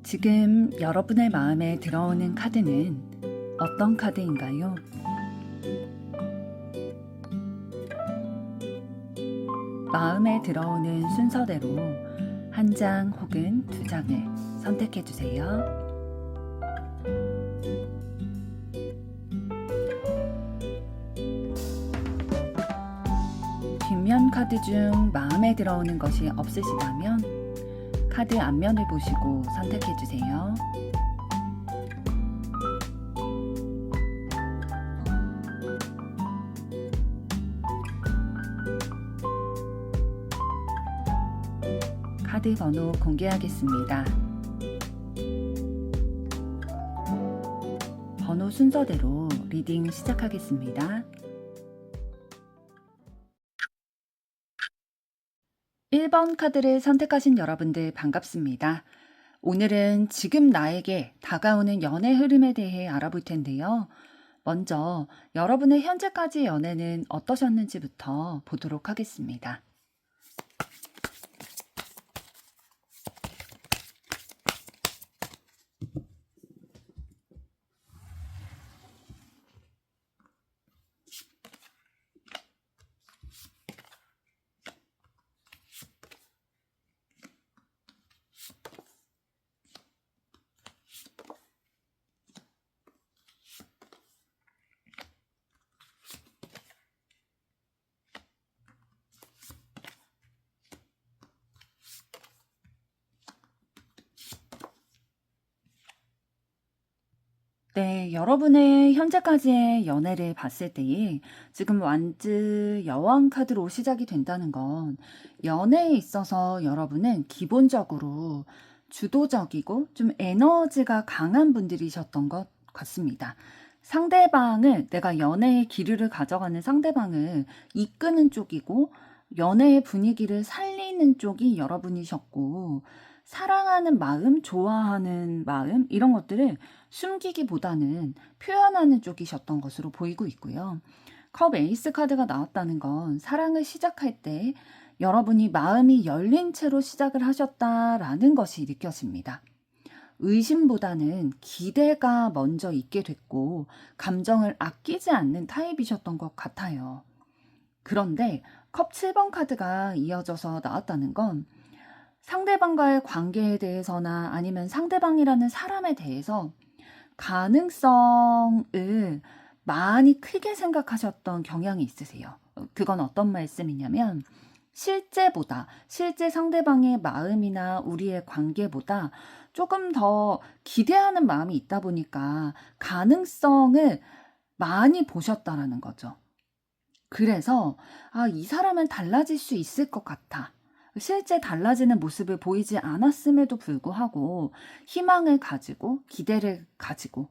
지금 여러분의 마음에 들어오는 카드는 어떤 카드인가요? 마음에 들어오는 순서대로 한 장 혹은 두 장을 선택해 주세요. 뒷면 카드 중 마음에 들어오는 것이 없으시다면 카드 앞면을 보시고 선택해 주세요. 카드 번호 공개하겠습니다. 번호 순서대로 리딩 시작하겠습니다. 1번 카드를 선택하신 여러분들 반갑습니다. 오늘은 지금 나에게 다가오는 연애 흐름에 대해 알아볼 텐데요. 먼저 여러분의 현재까지의 연애는 어떠셨는지부터 보도록 하겠습니다. 네, 여러분의 현재까지의 연애를 봤을 때에 지금 완즈 여왕 카드로 시작이 된다는 건 연애에 있어서 여러분은 기본적으로 주도적이고 좀 에너지가 강한 분들이셨던 것 같습니다. 상대방을 내가 연애의 기류를 가져가는 상대방을 이끄는 쪽이고 연애의 분위기를 살리는 쪽이 여러분이셨고 사랑하는 마음, 좋아하는 마음 이런 것들을 숨기기보다는 표현하는 쪽이셨던 것으로 보이고 있고요. 컵 에이스 카드가 나왔다는 건 사랑을 시작할 때 여러분이 마음이 열린 채로 시작을 하셨다라는 것이 느껴집니다. 의심보다는 기대가 먼저 있게 됐고 감정을 아끼지 않는 타입이셨던 것 같아요. 그런데 컵 7번 카드가 이어져서 나왔다는 건 상대방과의 관계에 대해서나 아니면 상대방이라는 사람에 대해서 가능성을 많이 크게 생각하셨던 경향이 있으세요. 그건 어떤 말씀이냐면 실제 상대방의 마음이나 우리의 관계보다 조금 더 기대하는 마음이 있다 보니까 가능성을 많이 보셨다라는 거죠. 그래서 이 사람은 달라질 수 있을 것 같아. 실제 달라지는 모습을 보이지 않았음에도 불구하고 희망을 가지고 기대를 가지고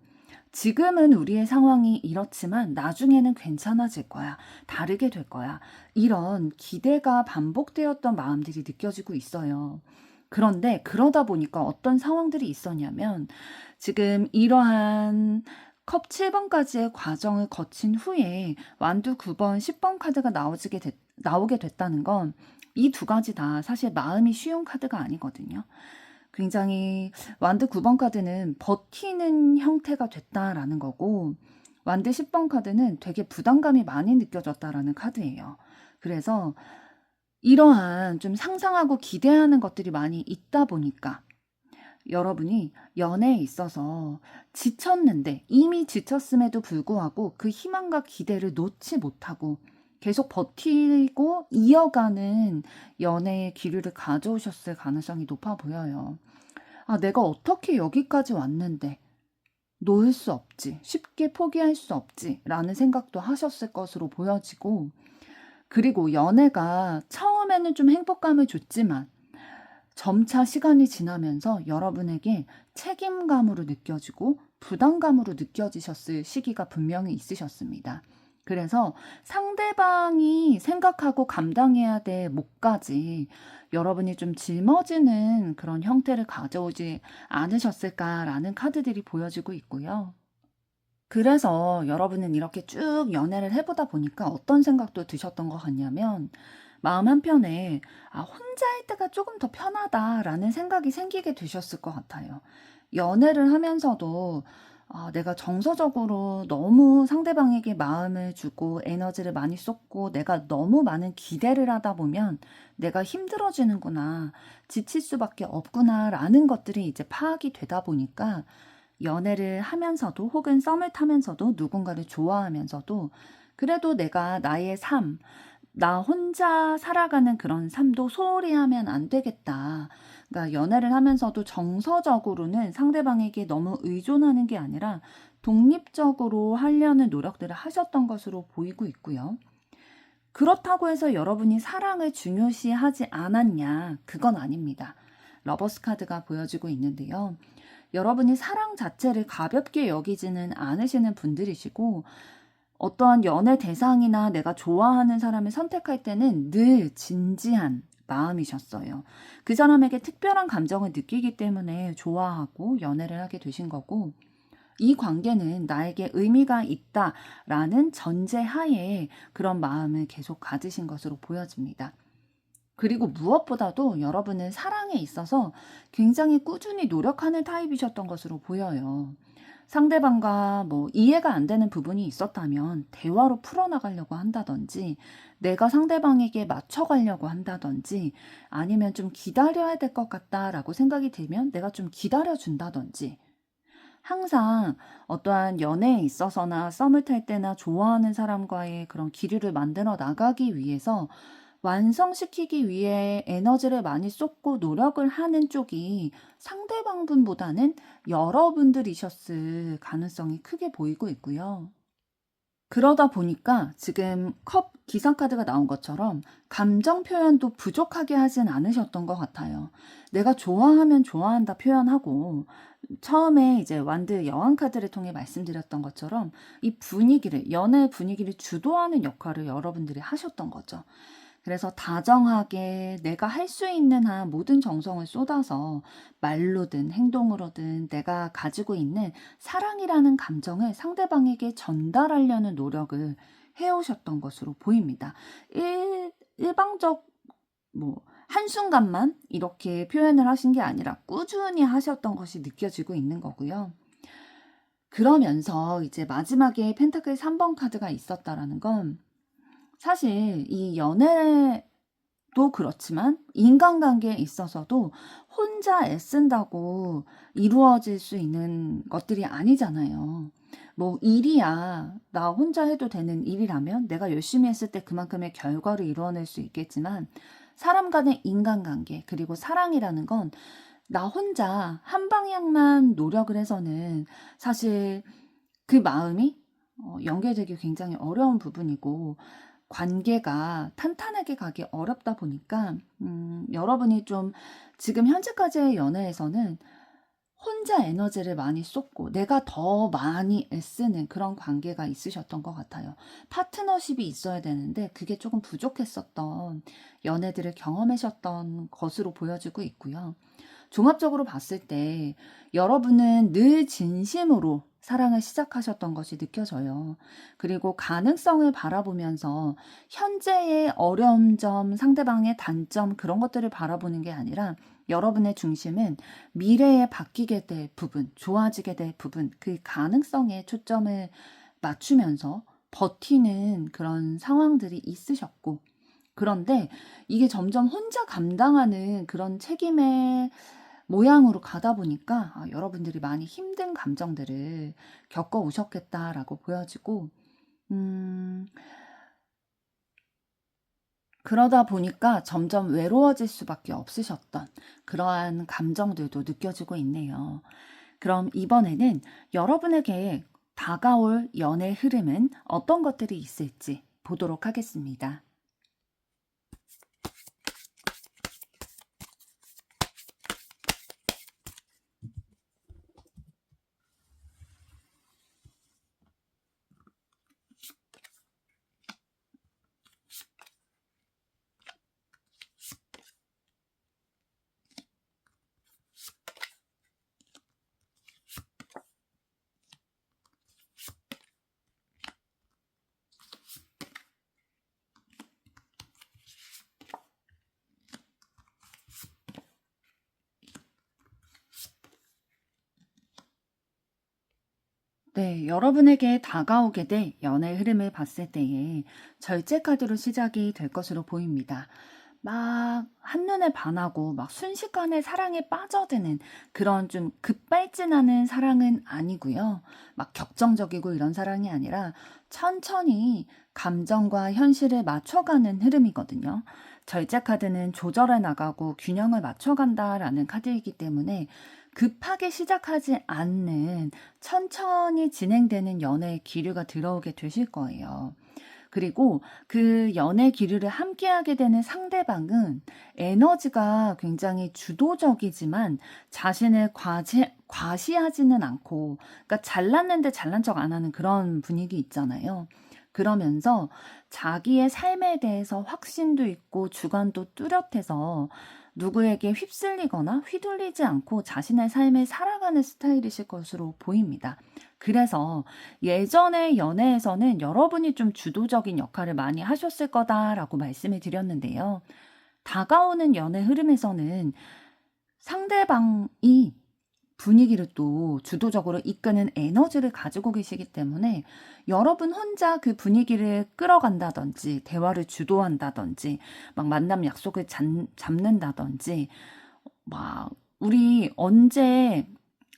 지금은 우리의 상황이 이렇지만 나중에는 괜찮아질 거야. 다르게 될 거야. 이런 기대가 반복되었던 마음들이 느껴지고 있어요. 그런데 그러다 보니까 어떤 상황들이 있었냐면 지금 이러한 컵 7번까지의 과정을 거친 후에 완두 9번, 10번 카드가 나오게 됐다는 건 이 두 가지 다 사실 마음이 쉬운 카드가 아니거든요. 굉장히 완드 9번 카드는 버티는 형태가 됐다라는 거고 완드 10번 카드는 되게 부담감이 많이 느껴졌다라는 카드예요. 그래서 이러한 좀 상상하고 기대하는 것들이 많이 있다 보니까 여러분이 연애에 있어서 지쳤는데 이미 지쳤음에도 불구하고 그 희망과 기대를 놓지 못하고 계속 버티고 이어가는 연애의 기류를 가져오셨을 가능성이 높아 보여요. 내가 어떻게 여기까지 왔는데 놓을 수 없지, 쉽게 포기할 수 없지 라는 생각도 하셨을 것으로 보여지고 그리고 연애가 처음에는 좀 행복감을 줬지만 점차 시간이 지나면서 여러분에게 책임감으로 느껴지고 부담감으로 느껴지셨을 시기가 분명히 있으셨습니다. 그래서 상대방이 생각하고 감당해야 될 몫까지 여러분이 좀 짊어지는 그런 형태를 가져오지 않으셨을까라는 카드들이 보여지고 있고요. 그래서 여러분은 이렇게 쭉 연애를 해보다 보니까 어떤 생각도 드셨던 것 같냐면 마음 한편에 혼자일 때가 조금 더 편하다라는 생각이 생기게 되셨을 것 같아요. 연애를 하면서도 내가 정서적으로 너무 상대방에게 마음을 주고 에너지를 많이 쏟고 내가 너무 많은 기대를 하다 보면 내가 힘들어지는구나, 지칠 수밖에 없구나라는 것들이 이제 파악이 되다 보니까 연애를 하면서도 혹은 썸을 타면서도 누군가를 좋아하면서도 그래도 내가 나의 삶, 나 혼자 살아가는 그런 삶도 소홀히 하면 안 되겠다. 그러니까 연애를 하면서도 정서적으로는 상대방에게 너무 의존하는 게 아니라 독립적으로 하려는 노력들을 하셨던 것으로 보이고 있고요. 그렇다고 해서 여러분이 사랑을 중요시하지 않았냐? 그건 아닙니다. 러버스 카드가 보여지고 있는데요. 여러분이 사랑 자체를 가볍게 여기지는 않으시는 분들이시고, 어떠한 연애 대상이나 내가 좋아하는 사람을 선택할 때는 늘 진지한 마음이셨어요. 그 사람에게 특별한 감정을 느끼기 때문에 좋아하고 연애를 하게 되신 거고, 이 관계는 나에게 의미가 있다라는 전제하에 그런 마음을 계속 가지신 것으로 보여집니다. 그리고 무엇보다도 여러분은 사랑에 있어서 굉장히 꾸준히 노력하는 타입이셨던 것으로 보여요. 상대방과 이해가 안 되는 부분이 있었다면 대화로 풀어나가려고 한다든지, 내가 상대방에게 맞춰가려고 한다든지, 아니면 좀 기다려야 될 것 같다라고 생각이 들면 내가 좀 기다려준다든지, 항상 어떠한 연애에 있어서나 썸을 탈 때나 좋아하는 사람과의 그런 기류를 만들어 나가기 위해서 완성시키기 위해 에너지를 많이 쏟고 노력을 하는 쪽이 상대방분보다는 여러분들이셨을 가능성이 크게 보이고 있고요. 그러다 보니까 지금 컵 기상카드가 나온 것처럼 감정 표현도 부족하게 하진 않으셨던 것 같아요. 내가 좋아하면 좋아한다 표현하고, 처음에 이제 완드 여왕 카드를 통해 말씀드렸던 것처럼 이 분위기를, 연애 분위기를 주도하는 역할을 여러분들이 하셨던 거죠. 그래서 다정하게 내가 할 수 있는 한 모든 정성을 쏟아서 말로든 행동으로든 내가 가지고 있는 사랑이라는 감정을 상대방에게 전달하려는 노력을 해오셨던 것으로 보입니다. 일방적, 한순간만 이렇게 표현을 하신 게 아니라 꾸준히 하셨던 것이 느껴지고 있는 거고요. 그러면서 이제 마지막에 펜타클 3번 카드가 있었다라는 건, 사실 이 연애도 그렇지만 인간관계에 있어서도 혼자 애쓴다고 이루어질 수 있는 것들이 아니잖아요. 일이야 나 혼자 해도 되는 일이라면 내가 열심히 했을 때 그만큼의 결과를 이루어낼 수 있겠지만, 사람 간의 인간관계 그리고 사랑이라는 건 나 혼자 한 방향만 노력을 해서는 사실 그 마음이 연결되기 굉장히 어려운 부분이고, 관계가 탄탄하게 가기 어렵다 보니까 여러분이 좀 지금 현재까지의 연애에서는 혼자 에너지를 많이 쏟고 내가 더 많이 애쓰는 그런 관계가 있으셨던 것 같아요. 파트너십이 있어야 되는데 그게 조금 부족했었던 연애들을 경험하셨던 것으로 보여지고 있고요. 종합적으로 봤을 때 여러분은 늘 진심으로 사랑을 시작하셨던 것이 느껴져요. 그리고 가능성을 바라보면서 현재의 어려운 점, 상대방의 단점, 그런 것들을 바라보는 게 아니라 여러분의 중심은 미래에 바뀌게 될 부분, 좋아지게 될 부분, 그 가능성에 초점을 맞추면서 버티는 그런 상황들이 있으셨고, 그런데 이게 점점 혼자 감당하는 그런 책임의 모양으로 가다 보니까 여러분들이 많이 힘든 감정들을 겪어오셨겠다라고 보여지고, 음, 그러다 보니까 점점 외로워질 수밖에 없으셨던 그러한 감정들도 느껴지고 있네요. 그럼 이번에는 여러분에게 다가올 연애 흐름은 어떤 것들이 있을지 보도록 하겠습니다. 네, 여러분에게 다가오게 될 연애 흐름을 봤을 때에 절제 카드로 시작이 될 것으로 보입니다. 막 한눈에 반하고 막 순식간에 사랑에 빠져드는 그런 좀 급발진하는 사랑은 아니고요. 막 격정적이고 이런 사랑이 아니라 천천히 감정과 현실을 맞춰가는 흐름이거든요. 절제 카드는 조절해 나가고 균형을 맞춰간다라는 카드이기 때문에 급하게 시작하지 않는 천천히 진행되는 연애의 기류가 들어오게 되실 거예요. 그리고 그 연애 기류를 함께하게 되는 상대방은 에너지가 굉장히 주도적이지만 자신을 과시하지는 않고, 그러니까 잘났는데 잘난 척 안 하는 그런 분위기 있잖아요. 그러면서 자기의 삶에 대해서 확신도 있고 주관도 뚜렷해서 누구에게 휩쓸리거나 휘둘리지 않고 자신의 삶을 살아가는 스타일이실 것으로 보입니다. 그래서 예전의 연애에서는 여러분이 좀 주도적인 역할을 많이 하셨을 거다라고 말씀을 드렸는데요. 다가오는 연애 흐름에서는 상대방이 분위기를 또 주도적으로 이끄는 에너지를 가지고 계시기 때문에 여러분 혼자 그 분위기를 끌어간다든지 대화를 주도한다든지 막 만남 약속을 잡는다든지 막 우리 언제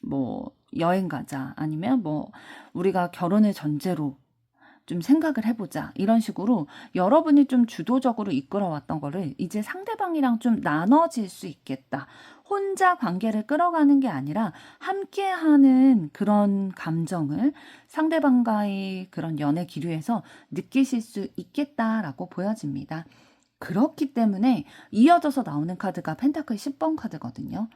뭐 여행 가자 아니면 뭐 우리가 결혼을 전제로 좀 생각을 해보자 이런 식으로 여러분이 좀 주도적으로 이끌어왔던 거를 이제 상대방이랑 좀 나눠질 수 있겠다. 혼자 관계를 끌어가는 게 아니라 함께하는 그런 감정을 상대방과의 그런 연애 기류에서 느끼실 수 있겠다라고 보여집니다. 그렇기 때문에 이어져서 나오는 카드가 펜타클 10번 카드거든요.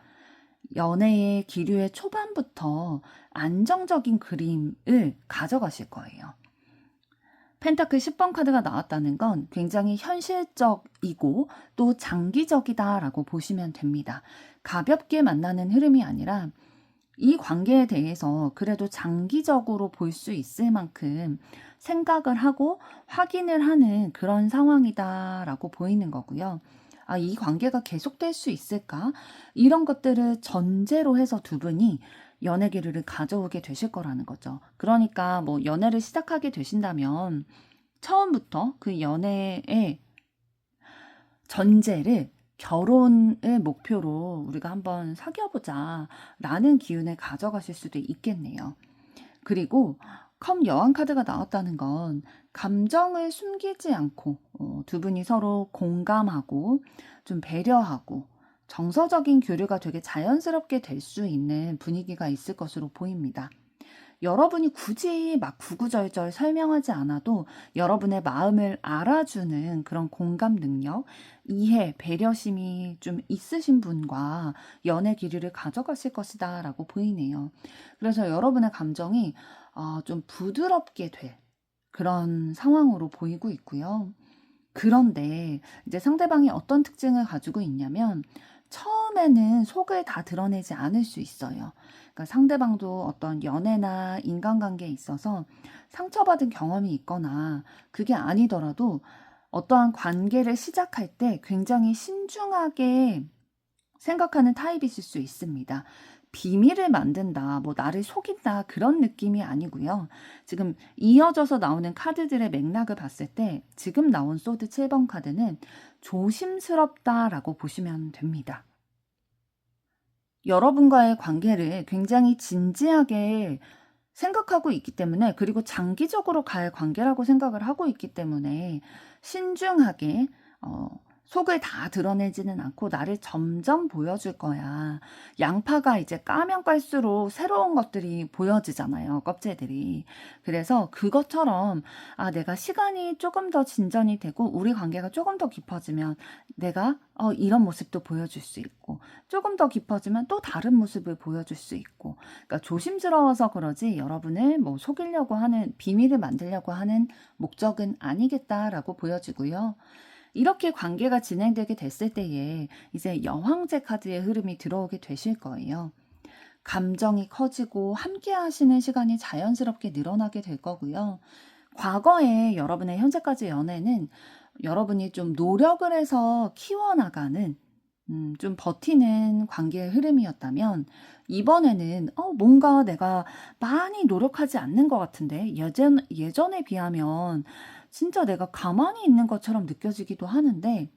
연애의 기류의 초반부터 안정적인 그림을 가져가실 거예요. 펜타클 10번 카드가 나왔다는 건 굉장히 현실적이고 또 장기적이다라고 보시면 됩니다. 가볍게 만나는 흐름이 아니라 이 관계에 대해서 그래도 장기적으로 볼 수 있을 만큼 생각을 하고 확인을 하는 그런 상황이다라고 보이는 거고요. 아, 이 관계가 계속될 수 있을까? 이런 것들을 전제로 해서 두 분이 연애 기류를 가져오게 되실 거라는 거죠. 그러니까 뭐 연애를 시작하게 되신다면 처음부터 그 연애의 전제를 결혼을 목표로 우리가 한번 사귀어보자 라는 기운을 가져가실 수도 있겠네요. 그리고 컵 여왕 카드가 나왔다는 건 감정을 숨기지 않고 두 분이 서로 공감하고 좀 배려하고 정서적인 교류가 되게 자연스럽게 될 수 있는 분위기가 있을 것으로 보입니다. 여러분이 굳이 막 구구절절 설명하지 않아도 여러분의 마음을 알아주는 그런 공감 능력, 이해, 배려심이 좀 있으신 분과 연애 기류를 가져가실 것이다 라고 보이네요. 그래서 여러분의 감정이 좀 부드럽게 될 그런 상황으로 보이고 있고요. 그런데 이제 상대방이 어떤 특징을 가지고 있냐면 처음에는 속을 다 드러내지 않을 수 있어요. 그러니까 상대방도 어떤 연애나 인간관계에 있어서 상처받은 경험이 있거나 그게 아니더라도 어떠한 관계를 시작할 때 굉장히 신중하게 생각하는 타입이실 수 있습니다. 비밀을 만든다, 뭐 나를 속인다 그런 느낌이 아니고요. 지금 이어져서 나오는 카드들의 맥락을 봤을 때 지금 나온 소드 7번 카드는 조심스럽다라고 보시면 됩니다. 여러분과의 관계를 굉장히 진지하게 생각하고 있기 때문에, 그리고 장기적으로 갈 관계라고 생각을 하고 있기 때문에 신중하게 속을 다 드러내지는 않고 나를 점점 보여줄 거야. 양파가 이제 까면 깔수록 새로운 것들이 보여지잖아요, 껍질들이. 그래서 그것처럼 내가 시간이 조금 더 진전이 되고 우리 관계가 조금 더 깊어지면 내가 이런 모습도 보여줄 수 있고 조금 더 깊어지면 또 다른 모습을 보여줄 수 있고, 그러니까 조심스러워서 그러지 여러분을 뭐 속이려고 하는, 비밀을 만들려고 하는 목적은 아니겠다라고 보여지고요. 이렇게 관계가 진행되게 됐을 때에 이제 여왕제 카드의 흐름이 들어오게 되실 거예요. 감정이 커지고 함께 하시는 시간이 자연스럽게 늘어나게 될 거고요. 과거에 여러분의 현재까지 연애는 여러분이 좀 노력을 해서 키워나가는 좀 버티는 관계의 흐름이었다면 이번에는 뭔가 내가 많이 노력하지 않는 것 같은데 예전에 비하면 진짜 내가 가만히 있는 것처럼 느껴지기도 하는데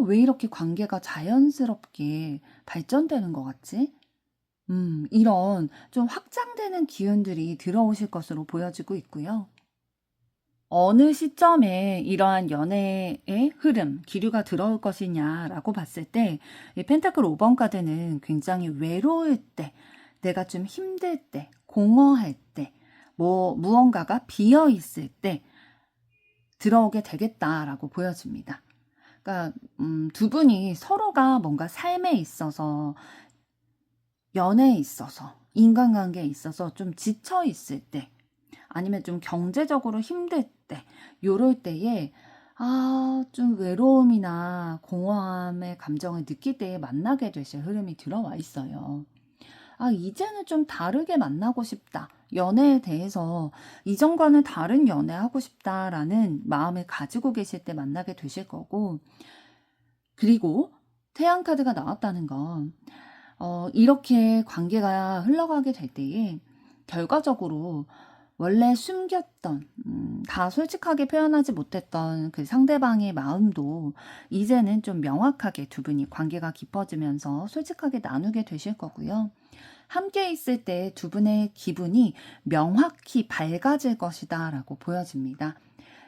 왜 이렇게 관계가 자연스럽게 발전되는 것 같지? 이런 좀 확장되는 기운들이 들어오실 것으로 보여지고 있고요. 어느 시점에 이러한 연애의 흐름, 기류가 들어올 것이냐라고 봤을 때, 이 펜타클 5번 카드는 굉장히 외로울 때, 내가 좀 힘들 때, 공허할 때, 무언가가 비어 있을 때 들어오게 되겠다라고 보여집니다. 그러니까 두 분이 서로가 뭔가 삶에 있어서, 연애에 있어서, 인간관계에 있어서 좀 지쳐 있을 때, 아니면 좀 경제적으로 힘들 때, 요럴 때에 좀 외로움이나 공허함의 감정을 느낄 때에 만나게 되실 흐름이 들어와 있어요. 이제는 좀 다르게 만나고 싶다. 연애에 대해서 이전과는 다른 연애하고 싶다라는 마음을 가지고 계실 때 만나게 되실 거고, 그리고 태양 카드가 나왔다는 건 이렇게 관계가 흘러가게 될 때에 결과적으로 원래 숨겼던 다 솔직하게 표현하지 못했던 그 상대방의 마음도 이제는 좀 명확하게 두 분이 관계가 깊어지면서 솔직하게 나누게 되실 거고요. 함께 있을 때 두 분의 기분이 명확히 밝아질 것이다 라고 보여집니다.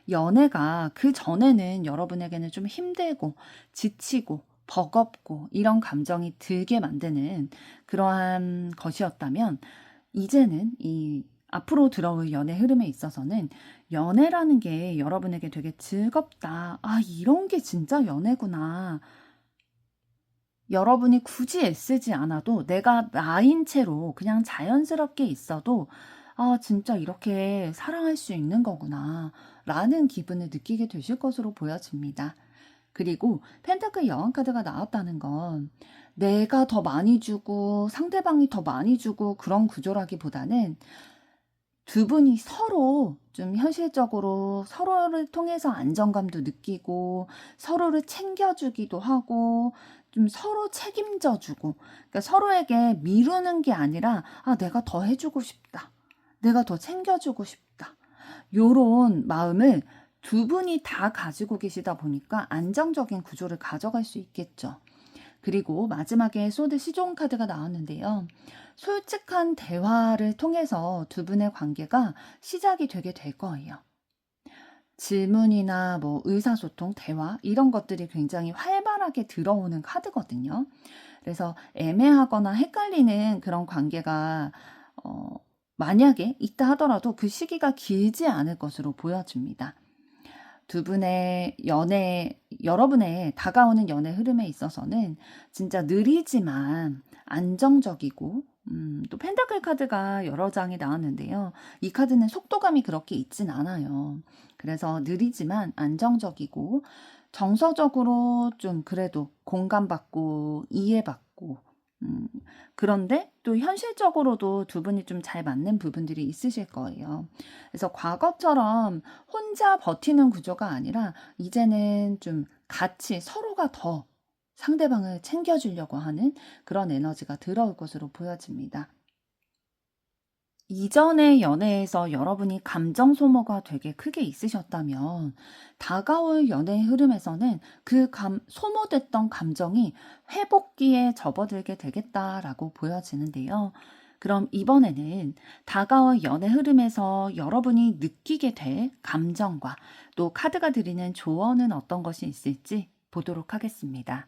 연애가 그 전에는 여러분에게는 좀 힘들고 지치고 버겁고 이런 감정이 들게 만드는 그러한 것이었다면 이제는 이 앞으로 들어올 연애 흐름에 있어서는 연애라는 게 여러분에게 되게 즐겁다. 이런 게 진짜 연애구나. 여러분이 굳이 애쓰지 않아도 내가 나인 채로 그냥 자연스럽게 있어도 진짜 이렇게 사랑할 수 있는 거구나. 라는 기분을 느끼게 되실 것으로 보여집니다. 그리고 펜타클 여왕 카드가 나왔다는 건 내가 더 많이 주고 상대방이 더 많이 주고 그런 구조라기보다는 두 분이 서로 좀 현실적으로 서로를 통해서 안정감도 느끼고 서로를 챙겨주기도 하고 좀 서로 책임져 주고 그러니까 서로에게 미루는 게 아니라 내가 더 해주고 싶다. 내가 더 챙겨주고 싶다. 요런 마음을 두 분이 다 가지고 계시다 보니까 안정적인 구조를 가져갈 수 있겠죠. 그리고 마지막에 소드 시종 카드가 나왔는데요. 솔직한 대화를 통해서 두 분의 관계가 시작이 되게 될 거예요. 질문이나 의사소통, 대화 이런 것들이 굉장히 활발하게 들어오는 카드거든요. 그래서 애매하거나 헷갈리는 그런 관계가 만약에 있다 하더라도 그 시기가 길지 않을 것으로 보여집니다. 두 분의 여러분의 다가오는 연애 흐름에 있어서는 진짜 느리지만 안정적이고, 또 펜타클 카드가 여러 장이 나왔는데요. 이 카드는 속도감이 그렇게 있진 않아요. 그래서 느리지만 안정적이고, 정서적으로 좀 그래도 공감받고, 이해받고, 그런데 또 현실적으로도 두 분이 좀 잘 맞는 부분들이 있으실 거예요. 그래서 과거처럼 혼자 버티는 구조가 아니라 이제는 좀 같이 서로가 더 상대방을 챙겨주려고 하는 그런 에너지가 들어올 것으로 보여집니다. 이전의 연애에서 여러분이 감정 소모가 되게 크게 있으셨다면 다가올 연애의 흐름에서는 그 소모됐던 감정이 회복기에 접어들게 되겠다라고 보여지는데요. 그럼 이번에는 다가올 연애 흐름에서 여러분이 느끼게 될 감정과 또 카드가 드리는 조언은 어떤 것이 있을지 보도록 하겠습니다.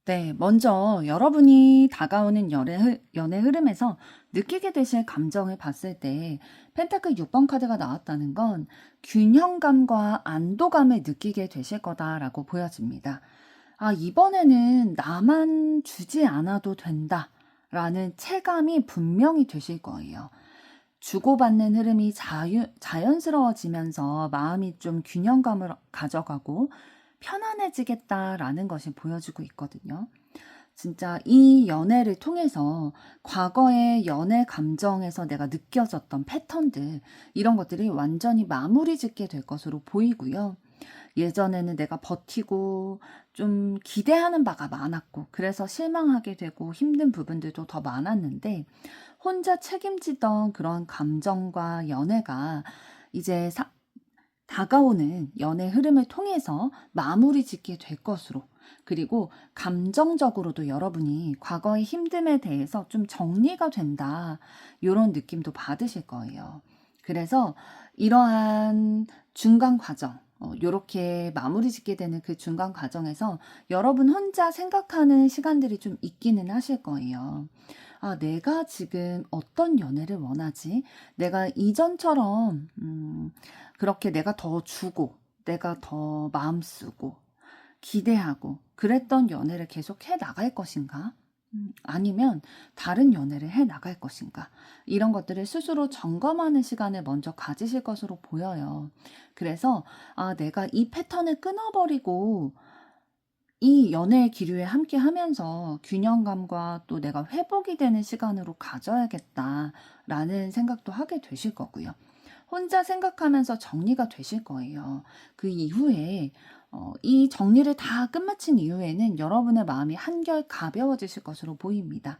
네, 먼저 여러분이 다가오는 연애 흐름에서 느끼게 되실 감정을 봤을 때 펜타클 6번 카드가 나왔다는 건 균형감과 안도감을 느끼게 되실 거다라고 보여집니다. 아, 이번에는 나만 주지 않아도 된다라는 체감이 분명히 되실 거예요. 주고받는 흐름이 자연스러워지면서 마음이 좀 균형감을 가져가고 편안해지겠다라는 것이 보여지고 있거든요. 진짜 이 연애를 통해서 과거의 연애 감정에서 내가 느껴졌던 패턴들, 이런 것들이 완전히 마무리 짓게 될 것으로 보이고요. 예전에는 내가 버티고 좀 기대하는 바가 많았고, 그래서 실망하게 되고 힘든 부분들도 더 많았는데, 혼자 책임지던 그런 감정과 연애가 이제 다가오는 연애 흐름을 통해서 마무리 짓게 될 것으로, 그리고 감정적으로도 여러분이 과거의 힘듦에 대해서 좀 정리가 된다, 이런 느낌도 받으실 거예요. 그래서 이러한 중간 과정, 요렇게 마무리 짓게 되는 그 중간 과정에서 여러분 혼자 생각하는 시간들이 좀 있기는 하실 거예요. 아, 내가 지금 어떤 연애를 원하지? 내가 이전처럼 그렇게 내가 더 주고, 내가 더 마음 쓰고, 기대하고 그랬던 연애를 계속 해 나갈 것인가? 아니면 다른 연애를 해 나갈 것인가? 이런 것들을 스스로 점검하는 시간을 먼저 가지실 것으로 보여요. 그래서 아, 내가 이 패턴을 끊어버리고 이 연애의 기류에 함께 하면서 균형감과 또 내가 회복이 되는 시간으로 가져야겠다라는 생각도 하게 되실 거고요. 혼자 생각하면서 정리가 되실 거예요. 그 이후에 이 정리를 다 끝마친 이후에는 여러분의 마음이 한결 가벼워지실 것으로 보입니다.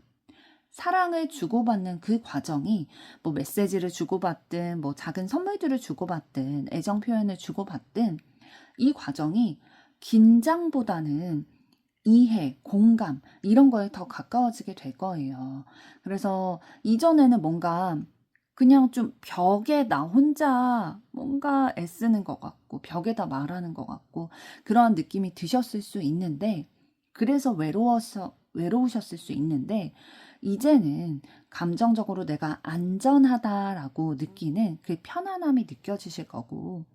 사랑을 주고받는 그 과정이 뭐 메시지를 주고받든 뭐 작은 선물들을 주고받든 애정 표현을 주고받든 이 과정이 긴장보다는 이해, 공감 이런 거에 더 가까워지게 될 거예요. 그래서 이전에는 뭔가 그냥 좀 벽에 나 혼자 뭔가 애쓰는 것 같고 벽에다 말하는 것 같고 그런 느낌이 드셨을 수 있는데, 그래서 외로우셨을 수 있는데, 이제는 감정적으로 내가 안전하다라고 느끼는 그 편안함이 느껴지실 거고,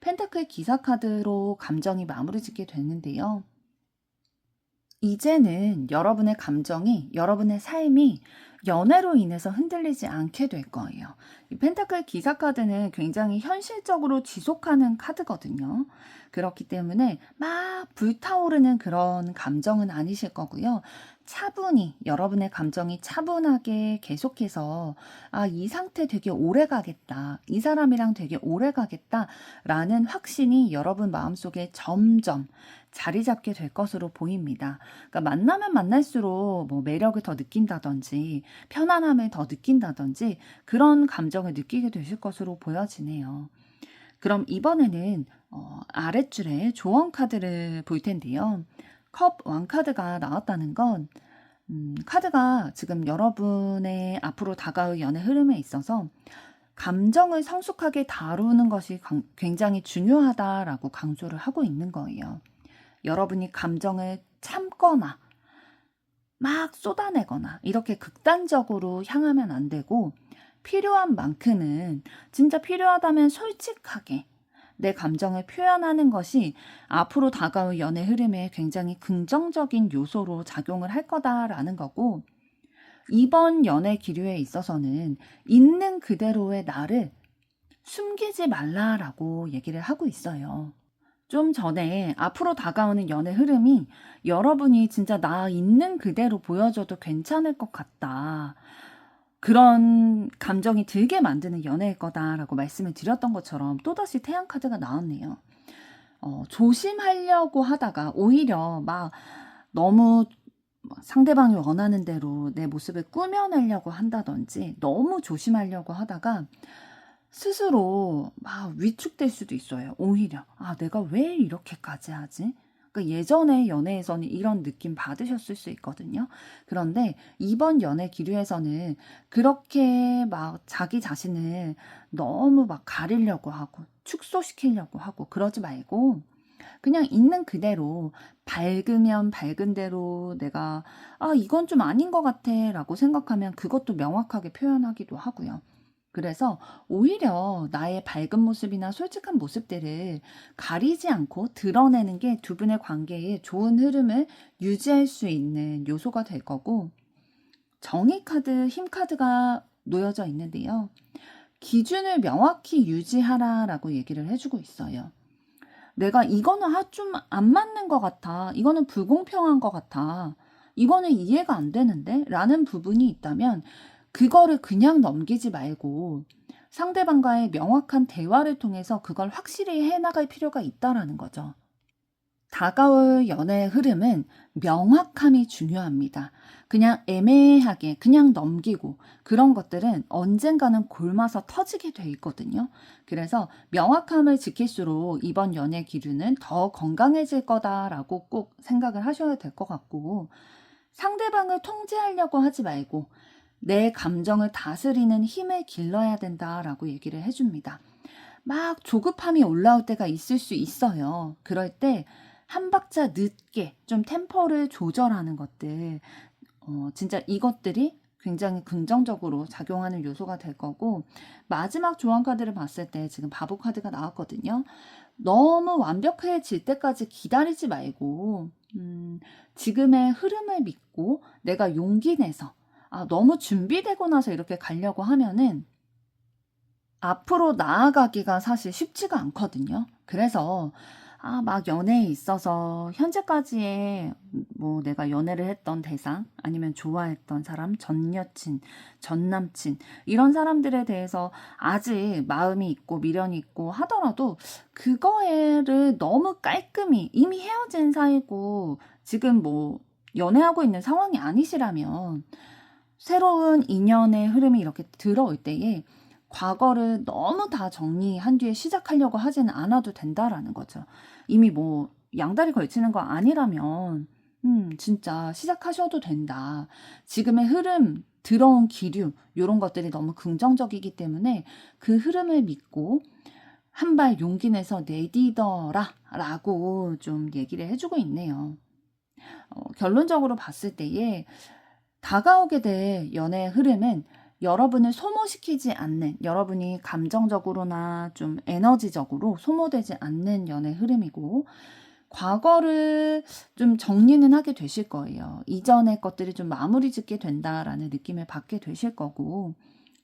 펜타클 기사 카드로 감정이 마무리 짓게 됐는데요. 이제는 여러분의 감정이, 여러분의 삶이 연애로 인해서 흔들리지 않게 될 거예요. 이 펜타클 기사 카드는 굉장히 현실적으로 지속하는 카드거든요. 그렇기 때문에 막 불타오르는 그런 감정은 아니실 거고요. 차분히, 여러분의 감정이 차분하게 계속해서 아, 이 상태 되게 오래 가겠다. 이 사람이랑 되게 오래 가겠다. 라는 확신이 여러분 마음속에 점점 자리 잡게 될 것으로 보입니다. 그러니까 만나면 만날수록 뭐 매력을 더 느낀다든지 편안함을 더 느낀다든지 그런 감정을 느끼게 되실 것으로 보여지네요. 그럼 이번에는 아랫줄에 조언 카드를 볼 텐데요. 컵 왕카드가 나왔다는 건 카드가 지금 여러분의 앞으로 다가올 연애 흐름에 있어서 감정을 성숙하게 다루는 것이 굉장히 중요하다라고 강조를 하고 있는 거예요. 여러분이 감정을 참거나 막 쏟아내거나 이렇게 극단적으로 향하면 안 되고, 필요한 만큼은 진짜 필요하다면 솔직하게 내 감정을 표현하는 것이 앞으로 다가올 연애 흐름에 굉장히 긍정적인 요소로 작용을 할 거다라는 거고, 이번 연애 기류에 있어서는 있는 그대로의 나를 숨기지 말라라고 얘기를 하고 있어요. 좀 전에 앞으로 다가오는 연애 흐름이 여러분이 진짜 나 있는 그대로 보여줘도 괜찮을 것 같다, 그런 감정이 들게 만드는 연애일 거다라고 말씀을 드렸던 것처럼 또다시 태양 카드가 나왔네요. 조심하려고 하다가 오히려 막 너무 상대방이 원하는 대로 내 모습을 꾸며내려고 한다든지 너무 조심하려고 하다가 스스로 막 위축될 수도 있어요. 오히려 아, 내가 왜 이렇게까지 하지? 그러니까 예전에 연애에서는 이런 느낌 받으셨을 수 있거든요. 그런데 이번 연애 기류에서는 그렇게 막 자기 자신을 너무 막 가리려고 하고 축소시키려고 하고 그러지 말고, 그냥 있는 그대로 밝으면 밝은 대로 내가 '아 이건 좀 아닌 것 같아.'라고 생각하면 그것도 명확하게 표현하기도 하고요. 그래서 오히려 나의 밝은 모습이나 솔직한 모습들을 가리지 않고 드러내는 게 두 분의 관계에 좋은 흐름을 유지할 수 있는 요소가 될 거고, 정의 카드, 힘 카드가 놓여져 있는데요. 기준을 명확히 유지하라라고 얘기를 해 주고 있어요. 내가 이거는 좀 안 맞는 것 같아. 이거는 불공평한 것 같아. 이거는 이해가 안 되는데? 라는 부분이 있다면 그거를 그냥 넘기지 말고 상대방과의 명확한 대화를 통해서 그걸 확실히 해나갈 필요가 있다라는 거죠. 다가올 연애의 흐름은 명확함이 중요합니다. 그냥 애매하게 그냥 넘기고 그런 것들은 언젠가는 골마서 터지게 돼 있거든요. 그래서 명확함을 지킬수록 이번 연애 기류는 더 건강해질 거다라고 꼭 생각을 하셔야 될 것 같고, 상대방을 통제하려고 하지 말고 내 감정을 다스리는 힘을 길러야 된다라고 얘기를 해줍니다. 막 조급함이 올라올 때가 있을 수 있어요. 그럴 때 한 박자 늦게 좀 템포를 조절하는 것들, 진짜 이것들이 굉장히 긍정적으로 작용하는 요소가 될 거고, 마지막 조언 카드를 봤을 때 지금 바보 카드가 나왔거든요. 너무 완벽해질 때까지 기다리지 말고 지금의 흐름을 믿고 내가 용기 내서, 너무 준비되고 나서 이렇게 가려고 하면은 앞으로 나아가기가 사실 쉽지가 않거든요. 그래서 막 연애에 있어서 현재까지의 뭐 내가 연애를 했던 대상, 아니면 좋아했던 사람, 전 여친, 전 남친, 이런 사람들에 대해서 아직 마음이 있고 미련이 있고 하더라도 그거를 너무 깔끔히 이미 헤어진 사이고 지금 뭐 연애하고 있는 상황이 아니시라면, 새로운 인연의 흐름이 이렇게 들어올 때에 과거를 너무 다 정리한 뒤에 시작하려고 하지는 않아도 된다라는 거죠. 이미 뭐 양다리 걸치는 거 아니라면 진짜 시작하셔도 된다. 지금의 흐름, 들어온 기류, 이런 것들이 너무 긍정적이기 때문에 그 흐름을 믿고 한 발 용기 내서 내디더라 라고 좀 얘기를 해주고 있네요. 결론적으로 봤을 때에 다가오게 될 연애의 흐름은 여러분을 소모시키지 않는, 여러분이 감정적으로나 좀 에너지적으로 소모되지 않는 연애 흐름이고, 과거를 좀 정리는 하게 되실 거예요. 이전의 것들이 좀 마무리 짓게 된다라는 느낌을 받게 되실 거고,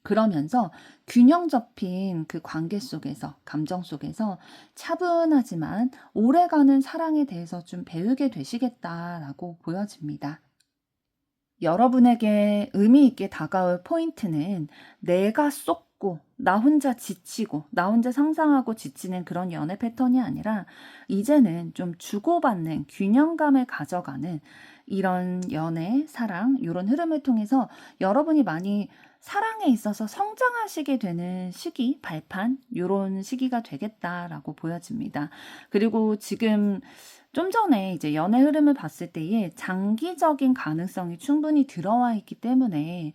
그러면서 균형 잡힌 그 관계 속에서, 감정 속에서 차분하지만 오래가는 사랑에 대해서 좀 배우게 되시겠다라고 보여집니다. 여러분에게 의미 있게 다가올 포인트는 내가 쏟고 나 혼자 지치고 나 혼자 상상하고 지치는 그런 연애 패턴이 아니라, 이제는 좀 주고받는 균형감을 가져가는 이런 연애, 사랑, 이런 흐름을 통해서 여러분이 많이 사랑에 있어서 성장하시게 되는 시기, 발판, 이런 시기가 되겠다라고 보여집니다. 그리고 지금 좀 전에 이제 연애 흐름을 봤을 때에 장기적인 가능성이 충분히 들어와 있기 때문에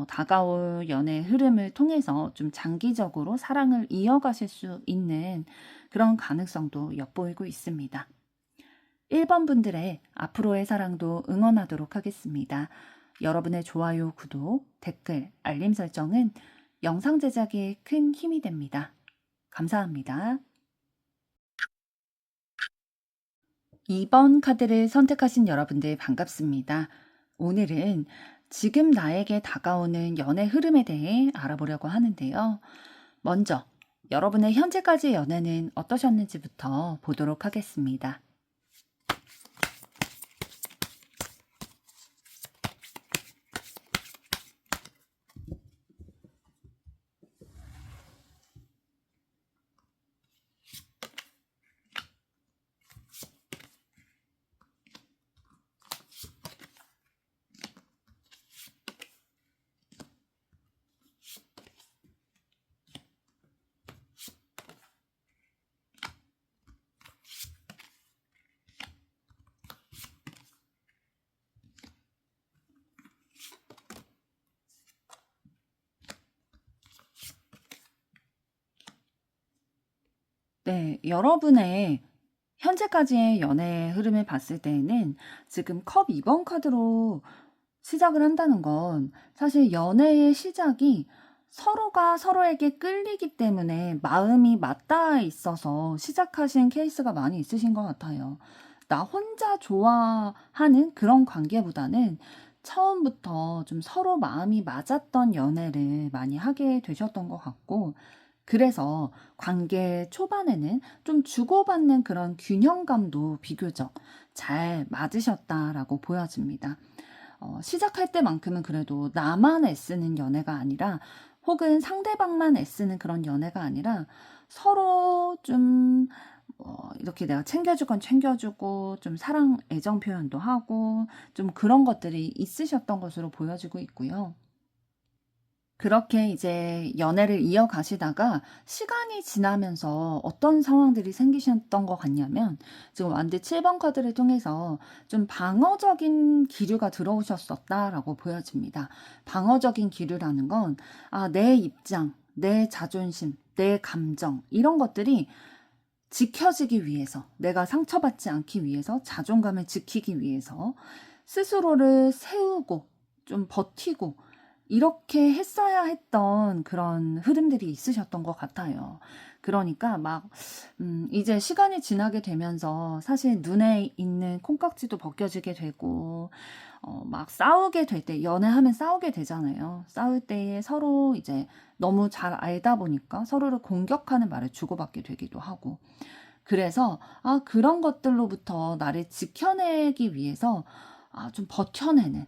다가올 연애 흐름을 통해서 좀 장기적으로 사랑을 이어가실 수 있는 그런 가능성도 엿보이고 있습니다. 1번 분들의 앞으로의 사랑도 응원하도록 하겠습니다. 여러분의 좋아요, 구독, 댓글, 알림 설정은 영상 제작에 큰 힘이 됩니다. 감사합니다. 2번 카드를 선택하신 여러분들 반갑습니다. 오늘은 지금 나에게 다가오는 연애 흐름에 대해 알아보려고 하는데요. 먼저 여러분의 현재까지의 연애는 어떠셨는지부터 보도록 하겠습니다. 네, 여러분의 현재까지의 연애의 흐름을 봤을 때에는 지금 컵 2번 카드로 시작을 한다는 건 사실 연애의 시작이 서로가 서로에게 끌리기 때문에 마음이 맞닿아 있어서 시작하신 케이스가 많이 있으신 것 같아요. 나 혼자 좋아하는 그런 관계보다는 처음부터 좀 서로 마음이 맞았던 연애를 많이 하게 되셨던 것 같고, 그래서 관계 초반에는 좀 주고받는 그런 균형감도 비교적 잘 맞으셨다라고 보여집니다. 시작할 때만큼은 그래도 나만 애쓰는 연애가 아니라, 혹은 상대방만 애쓰는 그런 연애가 아니라 서로 좀 이렇게 내가 챙겨줄 건 챙겨주고 좀 사랑 애정 표현도 하고 좀 그런 것들이 있으셨던 것으로 보여지고 있고요. 그렇게 이제 연애를 이어가시다가 시간이 지나면서 어떤 상황들이 생기셨던 것 같냐면, 지금 완드 7번 카드를 통해서 좀 방어적인 기류가 들어오셨었다라고 보여집니다. 방어적인 기류라는 건, 내 입장, 내 자존심, 내 감정, 이런 것들이 지켜지기 위해서, 내가 상처받지 않기 위해서, 자존감을 지키기 위해서 스스로를 세우고 좀 버티고 이렇게 했어야 했던 그런 흐름들이 있으셨던 것 같아요. 그러니까 막 이제 시간이 지나게 되면서 사실 눈에 있는 콩깍지도 벗겨지게 되고, 막 싸우게 될 때, 연애하면 싸우게 되잖아요. 싸울 때에 서로 이제 너무 잘 알다 보니까 서로를 공격하는 말을 주고받게 되기도 하고, 그래서 그런 것들로부터 나를 지켜내기 위해서 좀 버텨내는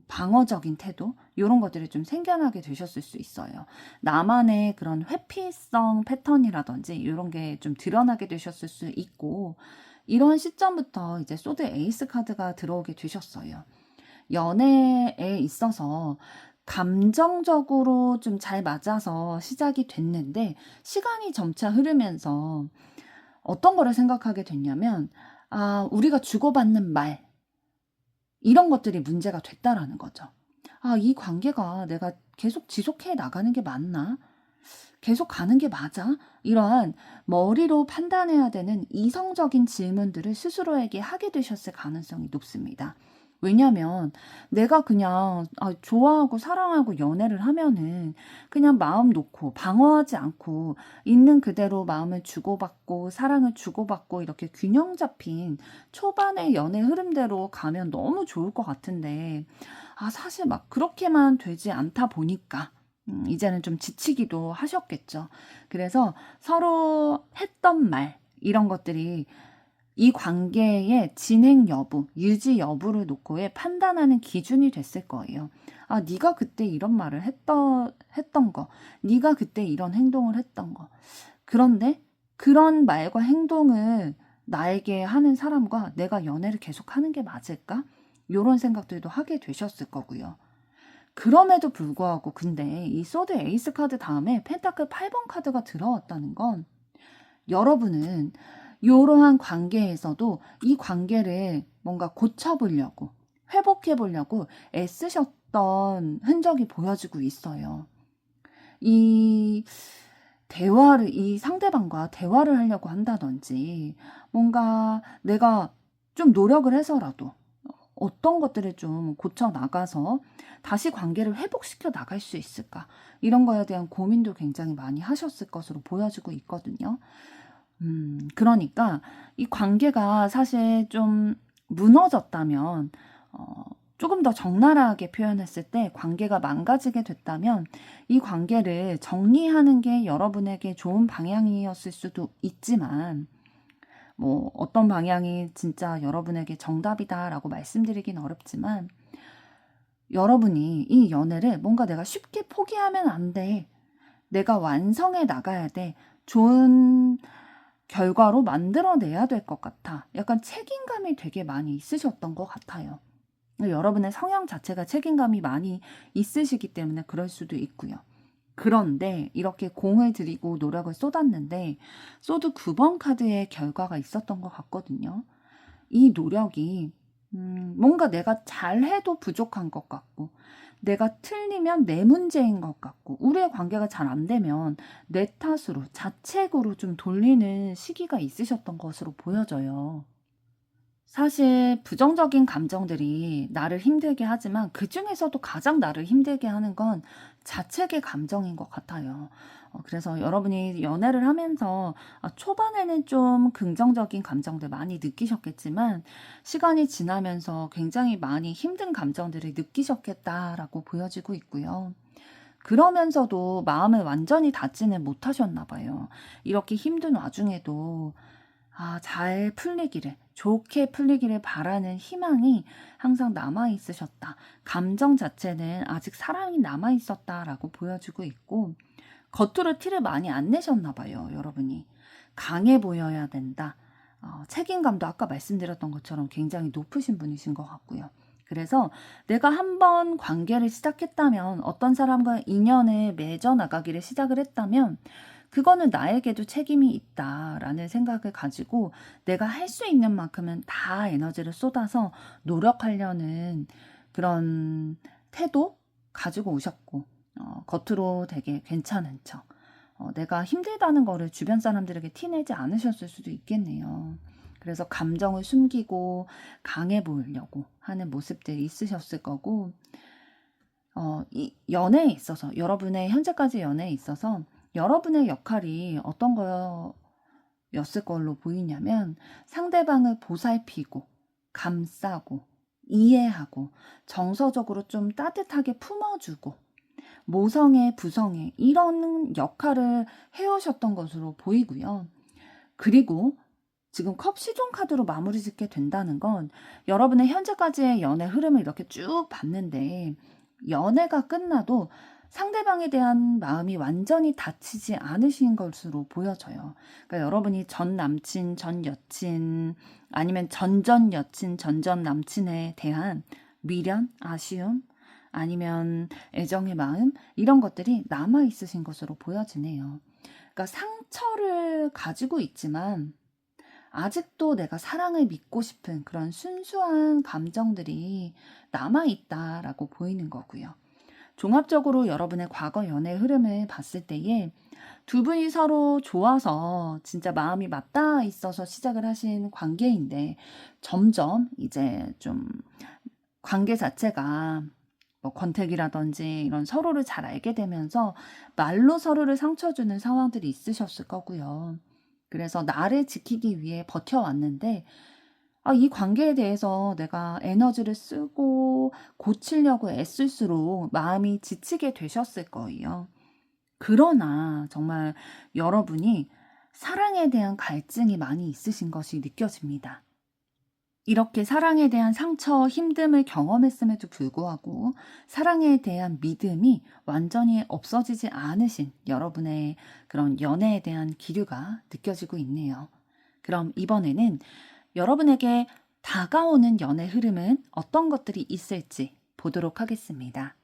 방어적인 태도, 이런 것들이 좀 생겨나게 되셨을 수 있어요. 나만의 그런 회피성 패턴이라든지 이런 게 좀 드러나게 되셨을 수 있고, 이런 시점부터 이제 소드 에이스 카드가 들어오게 되셨어요. 연애에 있어서 감정적으로 좀 잘 맞아서 시작이 됐는데, 시간이 점차 흐르면서 어떤 거를 생각하게 됐냐면, 우리가 주고받는 말, 이런 것들이 문제가 됐다라는 거죠. 이 관계가 내가 계속 지속해 나가는 게 맞나? 계속 가는 게 맞아? 이러한 머리로 판단해야 되는 이성적인 질문들을 스스로에게 하게 되셨을 가능성이 높습니다. 왜냐면 내가 그냥 좋아하고 사랑하고 연애를 하면은 그냥 마음 놓고 방어하지 않고 있는 그대로 마음을 주고받고 사랑을 주고받고 이렇게 균형 잡힌 초반의 연애 흐름대로 가면 너무 좋을 것 같은데, 사실 막 그렇게만 되지 않다 보니까 이제는 좀 지치기도 하셨겠죠. 그래서 서로 했던 말, 이런 것들이 이 관계의 진행 여부, 유지 여부를 놓고의 판단하는 기준이 됐을 거예요. 네가 그때 이런 말을 했던 거, 네가 그때 이런 행동을 했던 거. 그런데 그런 말과 행동을 나에게 하는 사람과 내가 연애를 계속 하는 게 맞을까? 이런 생각들도 하게 되셨을 거고요. 그럼에도 불구하고 근데 이 소드 에이스 카드 다음에 펜타클 8번 카드가 들어왔다는 건, 여러분은 이러한 관계에서도 이 관계를 뭔가 고쳐보려고, 회복해보려고 애쓰셨던 흔적이 보여지고 있어요. 이 상대방과 대화를 하려고 한다든지, 뭔가 내가 좀 노력을 해서라도 어떤 것들을 좀 고쳐 나가서 다시 관계를 회복시켜 나갈 수 있을까? 이런 거에 대한 고민도 굉장히 많이 하셨을 것으로 보여지고 있거든요. 그러니까 이 관계가 사실 좀 무너졌다면, 조금 더 적나라하게 표현했을 때 관계가 망가지게 됐다면 이 관계를 정리하는 게 여러분에게 좋은 방향이었을 수도 있지만, 뭐 어떤 방향이 진짜 여러분에게 정답이다라고 말씀드리긴 어렵지만, 여러분이 이 연애를 뭔가 내가 쉽게 포기하면 안 돼. 내가 완성해 나가야 돼. 좋은 결과로 만들어내야 될 것 같아. 약간 책임감이 되게 많이 있으셨던 것 같아요. 여러분의 성향 자체가 책임감이 많이 있으시기 때문에 그럴 수도 있고요. 그런데 이렇게 공을 들이고 노력을 쏟았는데 소드 9번 카드의 결과가 있었던 것 같거든요. 이 노력이 뭔가 내가 잘해도 부족한 것 같고, 내가 틀리면 내 문제인 것 같고, 우리의 관계가 잘 안 되면 내 탓으로, 자책으로 좀 돌리는 시기가 있으셨던 것으로 보여져요. 사실 부정적인 감정들이 나를 힘들게 하지만 그중에서도 가장 나를 힘들게 하는 건 자책의 감정인 것 같아요. 그래서 여러분이 연애를 하면서 초반에는 좀 긍정적인 감정들 많이 느끼셨겠지만 시간이 지나면서 굉장히 많이 힘든 감정들을 느끼셨겠다라고 보여지고 있고요. 그러면서도 마음을 완전히 닫지는 못하셨나 봐요. 이렇게 힘든 와중에도 잘 풀리기를, 좋게 풀리기를 바라는 희망이 항상 남아있으셨다. 감정 자체는 아직 사랑이 남아있었다라고 보여주고 있고, 겉으로 티를 많이 안 내셨나 봐요, 여러분이. 강해 보여야 된다. 책임감도 아까 말씀드렸던 것처럼 굉장히 높으신 분이신 것 같고요. 그래서 내가 한번 관계를 시작했다면, 어떤 사람과 인연을 맺어 나가기를 시작을 했다면, 그거는 나에게도 책임이 있다라는 생각을 가지고 내가 할 수 있는 만큼은 다 에너지를 쏟아서 노력하려는 그런 태도 가지고 오셨고, 겉으로 되게 괜찮은 척, 내가 힘들다는 거를 주변 사람들에게 티내지 않으셨을 수도 있겠네요. 그래서 감정을 숨기고 강해 보이려고 하는 모습들이 있으셨을 거고, 이 연애에 있어서, 여러분의 현재까지 연애에 있어서 여러분의 역할이 어떤 거였을 걸로 보이냐면, 상대방을 보살피고 감싸고 이해하고 정서적으로 좀 따뜻하게 품어주고 모성애 부성애 이런 역할을 해오셨던 것으로 보이고요. 그리고 지금 컵 시종 카드로 마무리 짓게 된다는 건 여러분의 현재까지의 연애 흐름을 이렇게 쭉 봤는데, 연애가 끝나도 상대방에 대한 마음이 완전히 닫히지 않으신 것으로 보여져요. 그러니까 여러분이 전 남친, 전 여친, 아니면 전전 여친, 전전 남친에 대한 미련, 아쉬움, 아니면 애정의 마음, 이런 것들이 남아있으신 것으로 보여지네요. 그러니까 상처를 가지고 있지만 아직도 내가 사랑을 믿고 싶은 그런 순수한 감정들이 남아있다라고 보이는 거고요. 종합적으로 여러분의 과거 연애 흐름을 봤을 때에 두 분이 서로 좋아서 진짜 마음이 맞닿아 있어서 시작을 하신 관계인데, 점점 이제 좀 관계 자체가 뭐 권태기라든지 이런 서로를 잘 알게 되면서 말로 서로를 상처 주는 상황들이 있으셨을 거고요. 그래서 나를 지키기 위해 버텨왔는데, 이 관계에 대해서 내가 에너지를 쓰고 고치려고 애쓸수록 마음이 지치게 되셨을 거예요. 그러나 정말 여러분이 사랑에 대한 갈증이 많이 있으신 것이 느껴집니다. 이렇게 사랑에 대한 상처, 힘듦을 경험했음에도 불구하고 사랑에 대한 믿음이 완전히 없어지지 않으신 여러분의 그런 연애에 대한 기류가 느껴지고 있네요. 그럼 이번에는 여러분에게 다가오는 연애 흐름은 어떤 것들이 있을지 보도록 하겠습니다.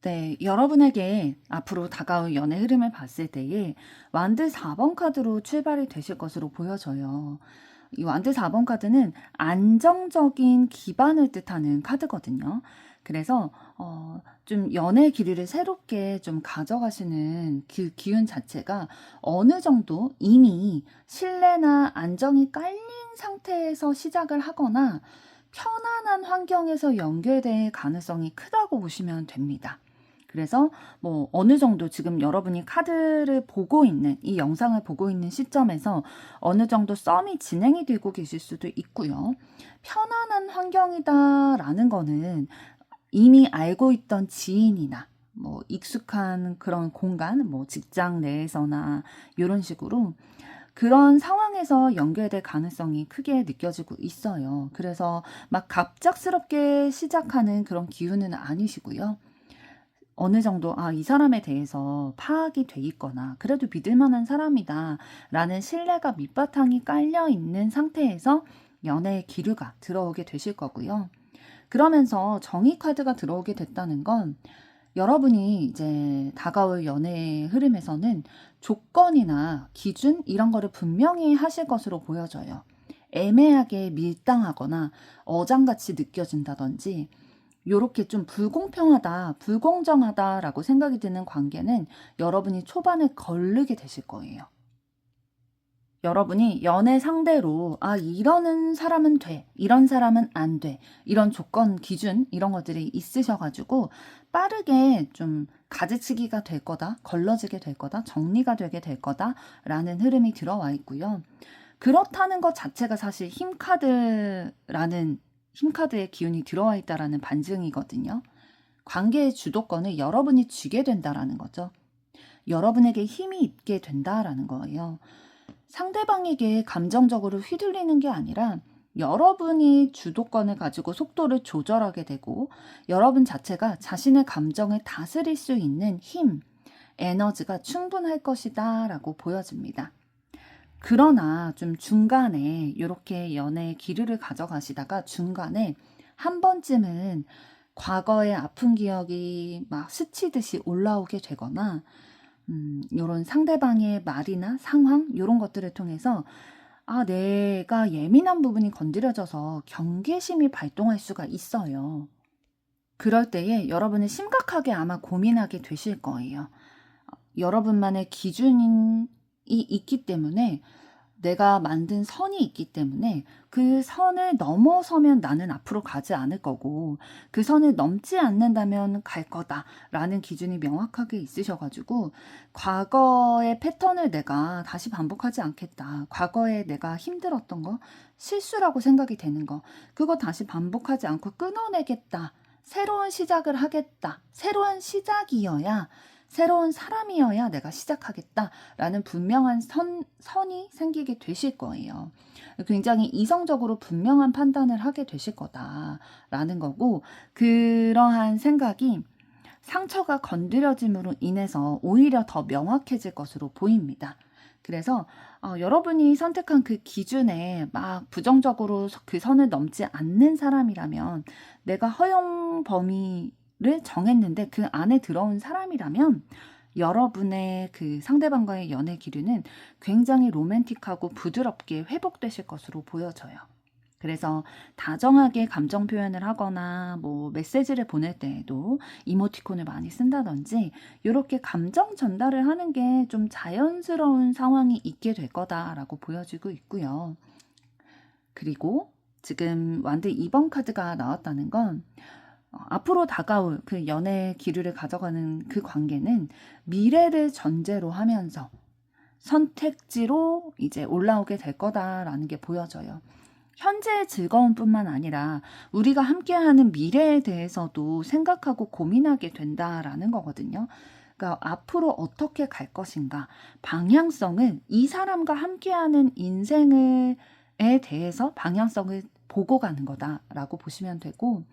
네, 여러분에게 앞으로 다가올 연애 흐름을 봤을 때에 완드 4번 카드로 출발이 되실 것으로 보여져요. 이 완드 4번 카드는 안정적인 기반을 뜻하는 카드거든요. 그래서 좀 연애 기류를 새롭게 좀 가져가시는 그 기운 자체가 어느 정도 이미 신뢰나 안정이 깔린 상태에서 시작을 하거나 편안한 환경에서 연결될 가능성이 크다고 보시면 됩니다. 그래서 뭐 어느 정도 지금 여러분이 카드를 보고 있는, 이 영상을 보고 있는 시점에서 어느 정도 썸이 진행이 되고 계실 수도 있고요. 편안한 환경이다라는 거는 이미 알고 있던 지인이나 뭐 익숙한 그런 공간, 뭐 직장 내에서나 이런 식으로 그런 상황에서 연결될 가능성이 크게 느껴지고 있어요. 그래서 막 갑작스럽게 시작하는 그런 기운은 아니시고요. 어느 정도 이 사람에 대해서 파악이 돼 있거나 그래도 믿을 만한 사람이다 라는 신뢰가 밑바탕이 깔려 있는 상태에서 연애의 기류가 들어오게 되실 거고요. 그러면서 정의 카드가 들어오게 됐다는 건 여러분이 이제 다가올 연애의 흐름에서는 조건이나 기준 이런 거를 분명히 하실 것으로 보여져요. 애매하게 밀당하거나 어장같이 느껴진다든지 요렇게 좀 불공평하다, 불공정하다라고 생각이 드는 관계는 여러분이 초반에 거르게 되실 거예요. 여러분이 연애 상대로 이러는 사람은 돼, 이런 사람은 안 돼, 이런 조건, 기준 이런 것들이 있으셔가지고 빠르게 좀 가지치기가 될 거다, 걸러지게 될 거다, 정리가 되게 될 거다라는 흐름이 들어와 있고요. 그렇다는 것 자체가 사실 힘카드의 기운이 들어와 있다라는 반증이거든요. 관계의 주도권을 여러분이 쥐게 된다라는 거죠. 여러분에게 힘이 있게 된다라는 거예요. 상대방에게 감정적으로 휘둘리는 게 아니라 여러분이 주도권을 가지고 속도를 조절하게 되고 여러분 자체가 자신의 감정을 다스릴 수 있는 힘, 에너지가 충분할 것이다 라고 보여집니다. 그러나 좀 중간에 이렇게 연애의 기류를 가져가시다가 중간에 한 번쯤은 과거의 아픈 기억이 막 스치듯이 올라오게 되거나 요런 상대방의 말이나 상황 요런 것들을 통해서 내가 예민한 부분이 건드려져서 경계심이 발동할 수가 있어요. 그럴 때에 여러분은 심각하게 아마 고민하게 되실 거예요. 여러분만의 기준이 있기 때문에 내가 만든 선이 있기 때문에 그 선을 넘어서면 나는 앞으로 가지 않을 거고 그 선을 넘지 않는다면 갈 거다라는 기준이 명확하게 있으셔가지고 과거의 패턴을 내가 다시 반복하지 않겠다. 과거에 내가 힘들었던 거, 실수라고 생각이 되는 거, 그거 다시 반복하지 않고 끊어내겠다. 새로운 시작을 하겠다. 새로운 시작이어야 새로운 사람이어야 내가 시작하겠다라는 분명한 선이 생기게 되실 거예요. 굉장히 이성적으로 분명한 판단을 하게 되실 거다라는 거고 그러한 생각이 상처가 건드려짐으로 인해서 오히려 더 명확해질 것으로 보입니다. 그래서 여러분이 선택한 그 기준에 막 부정적으로 그 선을 넘지 않는 사람이라면 내가 허용 범위를 정했는데 그 안에 들어온 사람이라면 여러분의 그 상대방과의 연애 기류는 굉장히 로맨틱하고 부드럽게 회복되실 것으로 보여져요. 그래서 다정하게 감정 표현을 하거나 뭐 메시지를 보낼 때에도 이모티콘을 많이 쓴다든지 이렇게 감정 전달을 하는 게 좀 자연스러운 상황이 있게 될 거다라고 보여지고 있고요. 그리고 지금 완드 2번 카드가 나왔다는 건 앞으로 다가올 그 연애 기류를 가져가는 그 관계는 미래를 전제로 하면서 선택지로 이제 올라오게 될 거다라는 게 보여져요. 현재의 즐거움뿐만 아니라 우리가 함께하는 미래에 대해서도 생각하고 고민하게 된다라는 거거든요. 그러니까 앞으로 어떻게 갈 것인가, 방향성을 이 사람과 함께하는 인생에 대해서 방향성을 보고 가는 거다라고 보시면 되고,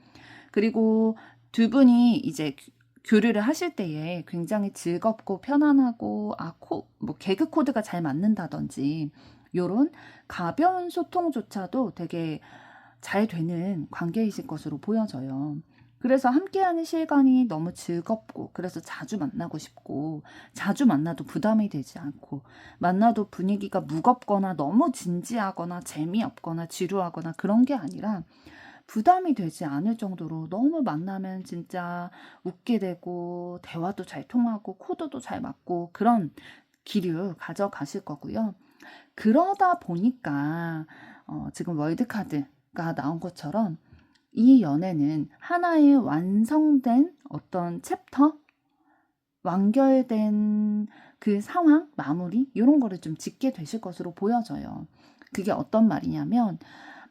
그리고 두 분이 이제 교류를 하실 때에 굉장히 즐겁고 편안하고 뭐 개그 코드가 잘 맞는다든지 요런 가벼운 소통조차도 되게 잘 되는 관계이실 것으로 보여져요. 그래서 함께하는 시간이 너무 즐겁고 그래서 자주 만나고 싶고 자주 만나도 부담이 되지 않고 만나도 분위기가 무겁거나 너무 진지하거나 재미없거나 지루하거나 그런 게 아니라 부담이 되지 않을 정도로 너무 만나면 진짜 웃게 되고 대화도 잘 통하고 코드도 잘 맞고 그런 기류 가져가실 거고요. 그러다 보니까 지금 월드카드가 나온 것처럼 이 연애는 하나의 완성된 어떤 챕터, 완결된 그 상황, 마무리 이런 거를 좀 짓게 되실 것으로 보여져요. 그게 어떤 말이냐면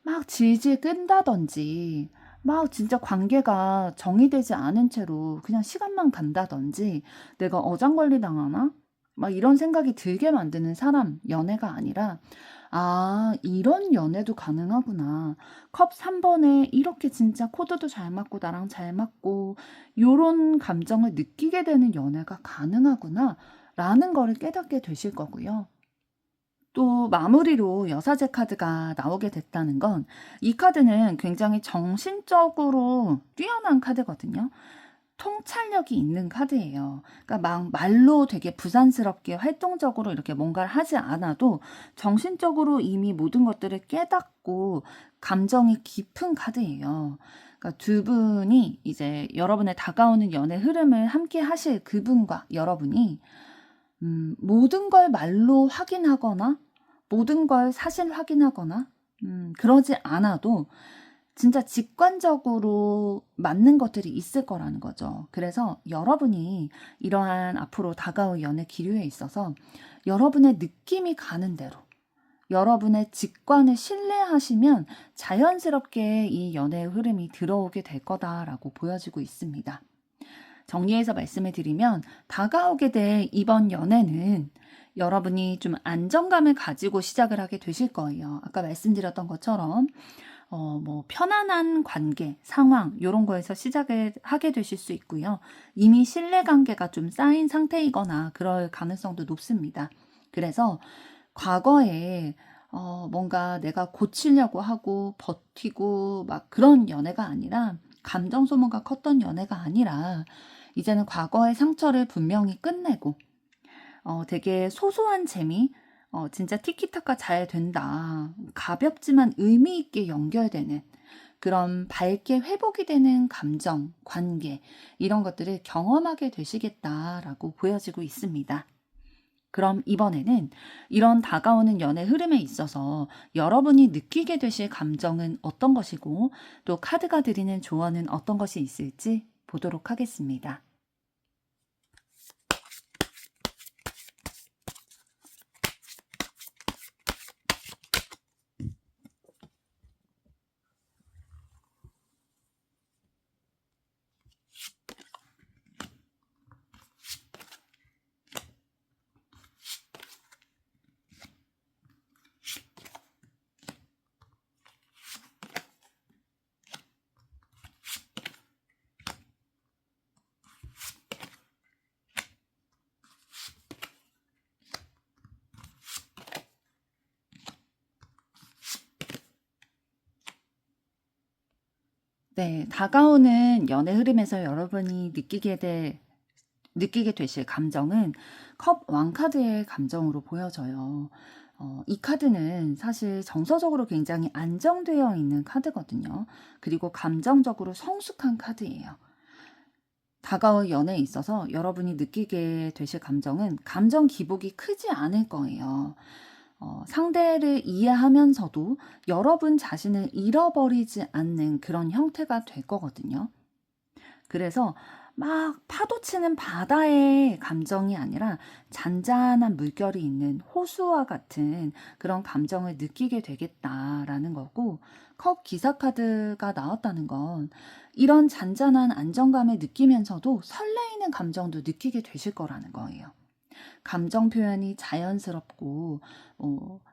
막 질질 끈다든지 막 진짜 관계가 정의되지 않은 채로 그냥 시간만 간다든지 '내가 어장관리 당하나?' 막 이런 생각이 들게 만드는 사람 연애가 아니라 '아 이런 연애도 가능하구나. 컵 3 번에 이렇게 진짜 코드도 잘 맞고 나랑 잘 맞고 요런 감정을 느끼게 되는 연애가 가능하구나.'라는 거를 깨닫게 되실 거고요. 또 마무리로 여사제 카드가 나오게 됐다는 건 이 카드는 굉장히 정신적으로 뛰어난 카드거든요. 통찰력이 있는 카드예요. 그러니까 막 말로 되게 부산스럽게 활동적으로 이렇게 뭔가를 하지 않아도 정신적으로 이미 모든 것들을 깨닫고 감정이 깊은 카드예요. 그러니까 두 분이 이제 여러분의 다가오는 연애 흐름을 함께 하실 그분과 여러분이 모든 걸 말로 확인하거나 모든 걸 사실 확인하거나 그러지 않아도 진짜 직관적으로 맞는 것들이 있을 거라는 거죠. 그래서 여러분이 이러한 앞으로 다가올 연애 기류에 있어서 여러분의 느낌이 가는 대로 여러분의 직관을 신뢰하시면 자연스럽게 이 연애의 흐름이 들어오게 될 거다라고 보여지고 있습니다. 정리해서 말씀을 드리면 다가오게 될 이번 연애는 여러분이 좀 안정감을 가지고 시작을 하게 되실 거예요. 아까 말씀드렸던 것처럼 뭐 편안한 관계, 상황 요런 거에서 시작을 하게 되실 수 있고요. 이미 신뢰관계가 좀 쌓인 상태이거나 그럴 가능성도 높습니다. 그래서 과거에 뭔가 내가 고치려고 하고 버티고 막 그런 연애가 아니라 감정 소모가 컸던 연애가 아니라 이제는 과거의 상처를 분명히 끝내고 되게 소소한 재미 진짜 티키타카 잘 된다. 가볍지만 의미 있게 연결되는 그런 밝게 회복이 되는 감정, 관계 이런 것들을 경험하게 되시겠다라고 보여지고 있습니다. 그럼 이번에는 이런 다가오는 연애 흐름에 있어서 여러분이 느끼게 되실 감정은 어떤 것이고 또 카드가 드리는 조언은 어떤 것이 있을지 보도록 하겠습니다. 네, 다가오는 연애 흐름에서 여러분이 느끼게 되실 감정은 컵 왕카드의 감정으로 보여져요. 이 카드는 사실 정서적으로 굉장히 안정되어 있는 카드거든요. 그리고 감정적으로 성숙한 카드예요. 다가올 연애에 있어서 여러분이 느끼게 되실 감정은 감정 기복이 크지 않을 거예요. 상대를 이해하면서도 여러분 자신을 잃어버리지 않는 그런 형태가 될 거거든요. 그래서 막 파도치는 바다의 감정이 아니라 잔잔한 물결이 있는 호수와 같은 그런 감정을 느끼게 되겠다라는 거고, 컵 기사 카드가 나왔다는 건 이런 잔잔한 안정감을 느끼면서도 설레이는 감정도 느끼게 되실 거라는 거예요. 감정 표현이 자연스럽고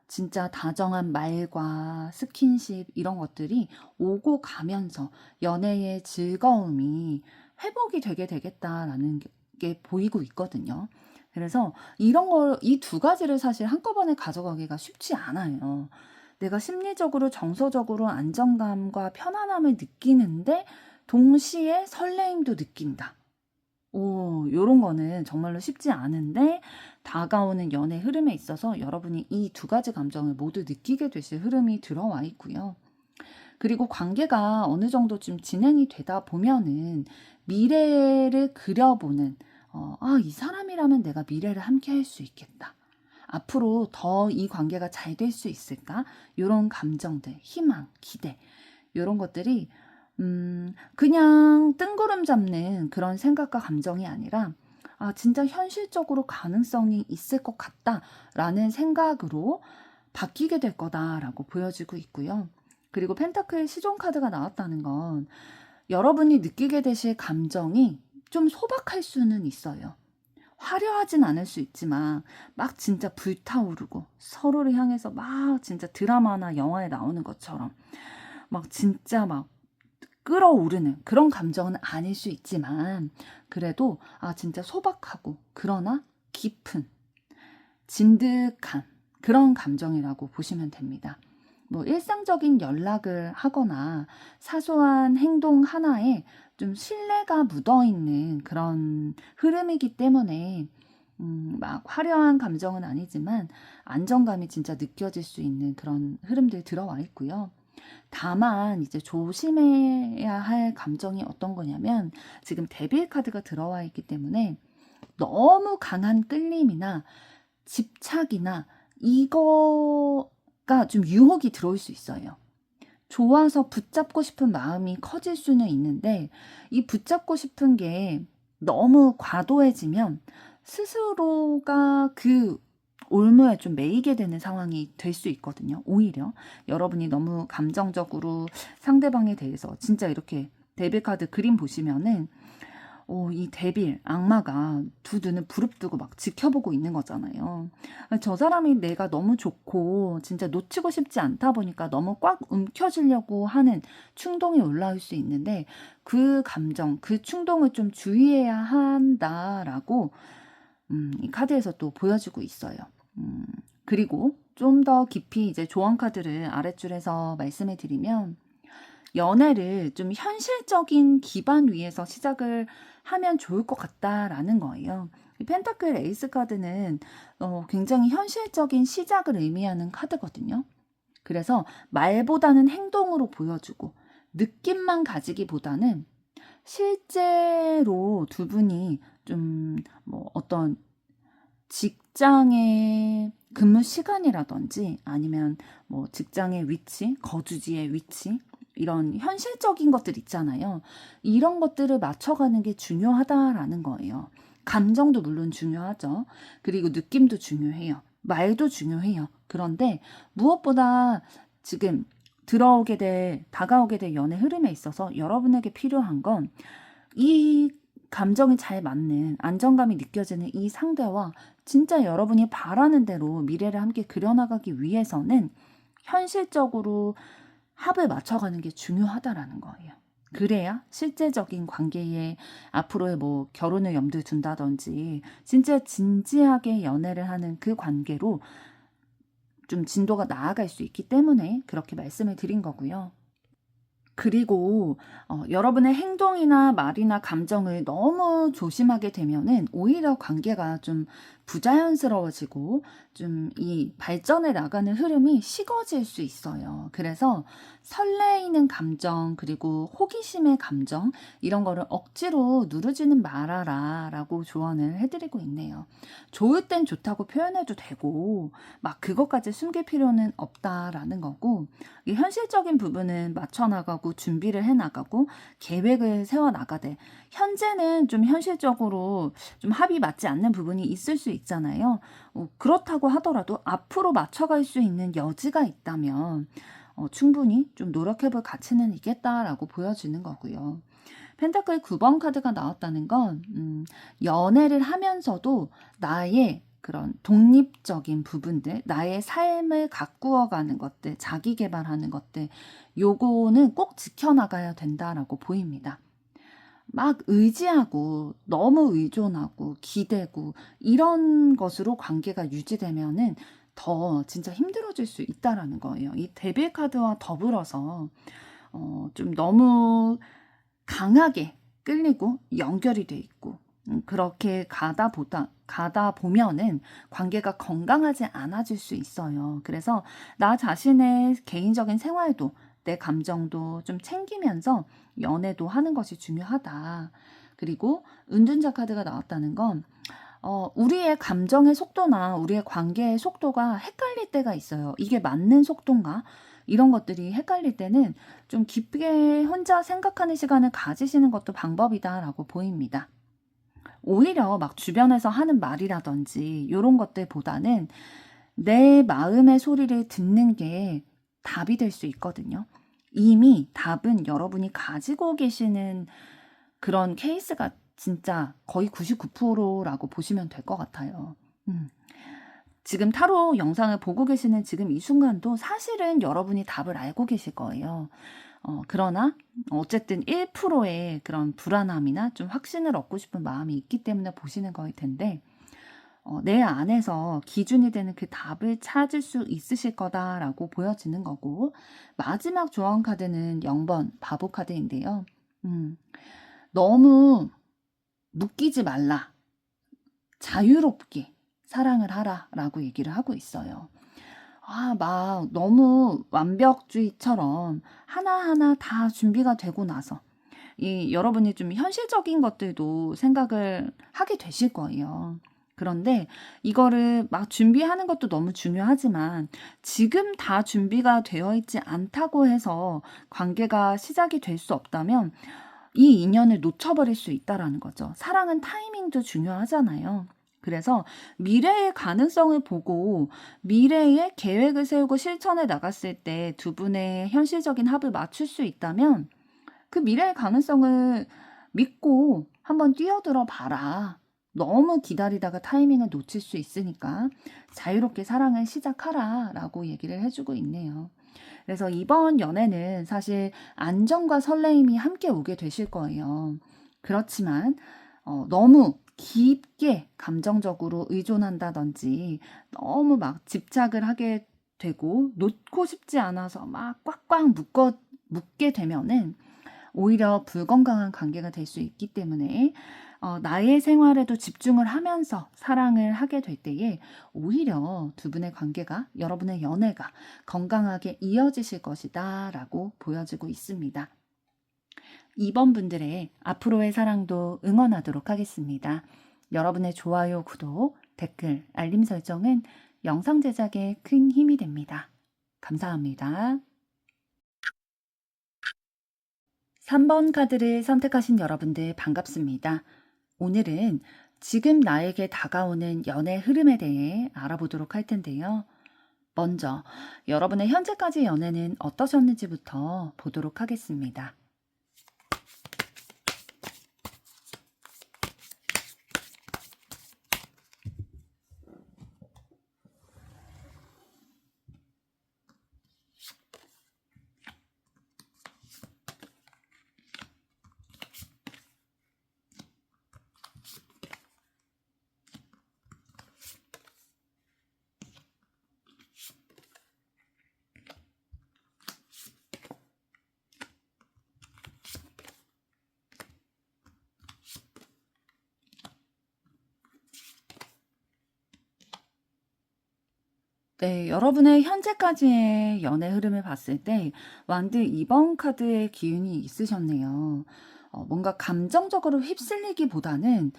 진짜 다정한 말과 스킨십 이런 것들이 오고 가면서 연애의 즐거움이 회복이 되게 되겠다라는 게 보이고 있거든요. 그래서 이런 걸 이 두 가지를 사실 한꺼번에 가져가기가 쉽지 않아요. 내가 심리적으로 정서적으로 안정감과 편안함을 느끼는데 동시에 설레임도 느낀다. 요런 거는 정말로 쉽지 않은데 다가오는 연애 흐름에 있어서 여러분이 이 두 가지 감정을 모두 느끼게 되실 흐름이 들어와 있고요. 그리고 관계가 어느 정도 좀 진행이 되다 보면은 미래를 그려보는 이 사람이라면 내가 미래를 함께 할 수 있겠다. 앞으로 더 이 관계가 잘 될 수 있을까? 요런 감정들, 희망, 기대 요런 것들이 그냥 뜬구름 잡는 그런 생각과 감정이 아니라 진짜 현실적으로 가능성이 있을 것 같다라는 생각으로 바뀌게 될 거다라고 보여지고 있고요. 그리고 펜타클 시종 카드가 나왔다는 건 여러분이 느끼게 되실 감정이 좀 소박할 수는 있어요. 화려하진 않을 수 있지만 막 진짜 불타오르고 서로를 향해서 막 진짜 드라마나 영화에 나오는 것처럼 막 진짜 막 끌어오르는 그런 감정은 아닐 수 있지만 그래도 진짜 소박하고 그러나 깊은 진득한 그런 감정이라고 보시면 됩니다. 뭐 일상적인 연락을 하거나 사소한 행동 하나에 좀 신뢰가 묻어있는 그런 흐름이기 때문에 막 화려한 감정은 아니지만 안정감이 진짜 느껴질 수 있는 그런 흐름들이 들어와 있고요. 다만 이제 조심해야 할 감정이 어떤 거냐면 지금 데빌 카드가 들어와 있기 때문에 너무 강한 끌림이나 집착이나 이거가 좀 유혹이 들어올 수 있어요. 좋아서 붙잡고 싶은 마음이 커질 수는 있는데 이 붙잡고 싶은 게 너무 과도해지면 스스로가 그 올무에 좀 매이게 되는 상황이 될 수 있거든요. 오히려 여러분이 너무 감정적으로 상대방에 대해서 진짜 이렇게 데빌 카드 그림 보시면은 이 데빌, 악마가 두 눈을 부릅뜨고 막 지켜보고 있는 거잖아요. 저 사람이 내가 너무 좋고 진짜 놓치고 싶지 않다 보니까 너무 꽉 움켜쥐려고 하는 충동이 올라올 수 있는데 그 감정, 그 충동을 좀 주의해야 한다라고 이 카드에서 또 보여주고 있어요. 그리고 좀 더 깊이 이제 조언 카드를 아랫줄에서 말씀해 드리면 연애를 좀 현실적인 기반 위에서 시작을 하면 좋을 것 같다라는 거예요. 펜타클 에이스 카드는 굉장히 현실적인 시작을 의미하는 카드거든요. 그래서 말보다는 행동으로 보여주고 느낌만 가지기보다는 실제로 두 분이 좀 뭐 어떤 직장의 근무 시간이라든지 아니면 뭐 직장의 위치, 거주지의 위치 이런 현실적인 것들 있잖아요. 이런 것들을 맞춰가는 게 중요하다라는 거예요. 감정도 물론 중요하죠. 그리고 느낌도 중요해요. 말도 중요해요. 그런데 무엇보다 지금 다가오게 될 연애 흐름에 있어서 여러분에게 필요한 건 이 감정이 잘 맞는 안정감이 느껴지는 이 상대와 진짜 여러분이 바라는 대로 미래를 함께 그려나가기 위해서는 현실적으로 합을 맞춰가는 게 중요하다라는 거예요. 그래야 실제적인 관계에 앞으로의 뭐 결혼을 염두에 둔다든지 진짜 진지하게 연애를 하는 그 관계로 좀 진도가 나아갈 수 있기 때문에 그렇게 말씀을 드린 거고요. 그리고 여러분의 행동이나 말이나 감정을 너무 조심하게 되면은 오히려 관계가 좀 부자연스러워지고 좀 이 발전해 나가는 흐름이 식어질 수 있어요. 그래서 설레이는 감정 그리고 호기심의 감정 이런 거를 억지로 누르지는 말아라 라고 조언을 해드리고 있네요. 좋을 땐 좋다고 표현해도 되고 막 그것까지 숨길 필요는 없다라는 거고 이 현실적인 부분은 맞춰나가고 준비를 해나가고 계획을 세워나가되 현재는 좀 현실적으로 좀 합이 맞지 않는 부분이 있을 수 있잖아요. 그렇다고 하더라도 앞으로 맞춰갈 수 있는 여지가 있다면 충분히 좀 노력해볼 가치는 있겠다라고 보여주는 거고요. 펜타클 9번 카드가 나왔다는 건 연애를 하면서도 나의 그런 독립적인 부분들, 나의 삶을 가꾸어가는 것들, 자기 개발하는 것들, 요거는 꼭 지켜나가야 된다라고 보입니다. 막 의지하고 너무 의존하고 기대고 이런 것으로 관계가 유지되면은 더 진짜 힘들어질 수 있다라는 거예요. 이 데빌 카드와 더불어서 좀 너무 강하게 끌리고 연결이 돼 있고 그렇게 가다 보면은 관계가 건강하지 않아질 수 있어요. 그래서 나 자신의 개인적인 생활도 내 감정도 좀 챙기면서 연애도 하는 것이 중요하다. 그리고 은둔자 카드가 나왔다는 건 우리의 감정의 속도나 우리의 관계의 속도가 헷갈릴 때가 있어요. 이게 맞는 속도인가? 이런 것들이 헷갈릴 때는 좀 깊게 혼자 생각하는 시간을 가지시는 것도 방법이다라고 보입니다. 오히려 막 주변에서 하는 말이라든지 이런 것들보다는 내 마음의 소리를 듣는 게 답이 될 수 있거든요. 이미 답은 여러분이 가지고 계시는 그런 케이스가 진짜 거의 99%라고 보시면 될 것 같아요. 지금 타로 영상을 보고 계시는 지금 이 순간도 사실은 여러분이 답을 알고 계실 거예요. 그러나 어쨌든 1%의 그런 불안함이나 좀 확신을 얻고 싶은 마음이 있기 때문에 보시는 거일 텐데, 내 안에서 기준이 되는 그 답을 찾을 수 있으실 거다라고 보여지는 거고, 마지막 조언 카드는 0번 바보 카드인데요. 너무 묶이지 말라. 자유롭게 사랑을 하라라고 얘기를 하고 있어요. 막 너무 완벽주의처럼 하나하나 다 준비가 되고 나서 여러분이 좀 현실적인 것들도 생각을 하게 되실 거예요. 그런데 이거를 막 준비하는 것도 너무 중요하지만 지금 다 준비가 되어 있지 않다고 해서 관계가 시작이 될 수 없다면 이 인연을 놓쳐버릴 수 있다라는 거죠. 사랑은 타이밍도 중요하잖아요. 그래서 미래의 가능성을 보고 미래의 계획을 세우고 실천해 나갔을 때 두 분의 현실적인 합을 맞출 수 있다면 그 미래의 가능성을 믿고 한번 뛰어들어 봐라. 너무 기다리다가 타이밍을 놓칠 수 있으니까 자유롭게 사랑을 시작하라 라고 얘기를 해주고 있네요. 그래서 이번 연애는 사실 안정과 설레임이 함께 오게 되실 거예요. 그렇지만 너무 깊게 감정적으로 의존한다든지 너무 막 집착을 하게 되고 놓고 싶지 않아서 막 꽉꽉 묶게 되면은 오히려 불건강한 관계가 될 수 있기 때문에 나의 생활에도 집중을 하면서 사랑을 하게 될 때에 오히려 두 분의 관계가, 여러분의 연애가 건강하게 이어지실 것이다 라고 보여지고 있습니다. 2번 분들의 앞으로의 사랑도 응원하도록 하겠습니다. 여러분의 좋아요, 구독, 댓글, 알림 설정은 영상 제작에 큰 힘이 됩니다. 감사합니다. 3번 카드를 선택하신 여러분들 반갑습니다. 오늘은 지금 나에게 다가오는 연애 흐름에 대해 알아보도록 할 텐데요. 먼저 여러분의 현재까지 연애는 어떠셨는지부터 보도록 하겠습니다. 네, 여러분의 현재까지의 연애 흐름을 봤을 때 완드 2번 카드의 기운이 있으셨네요. 뭔가 감정적으로 휩쓸리기보다는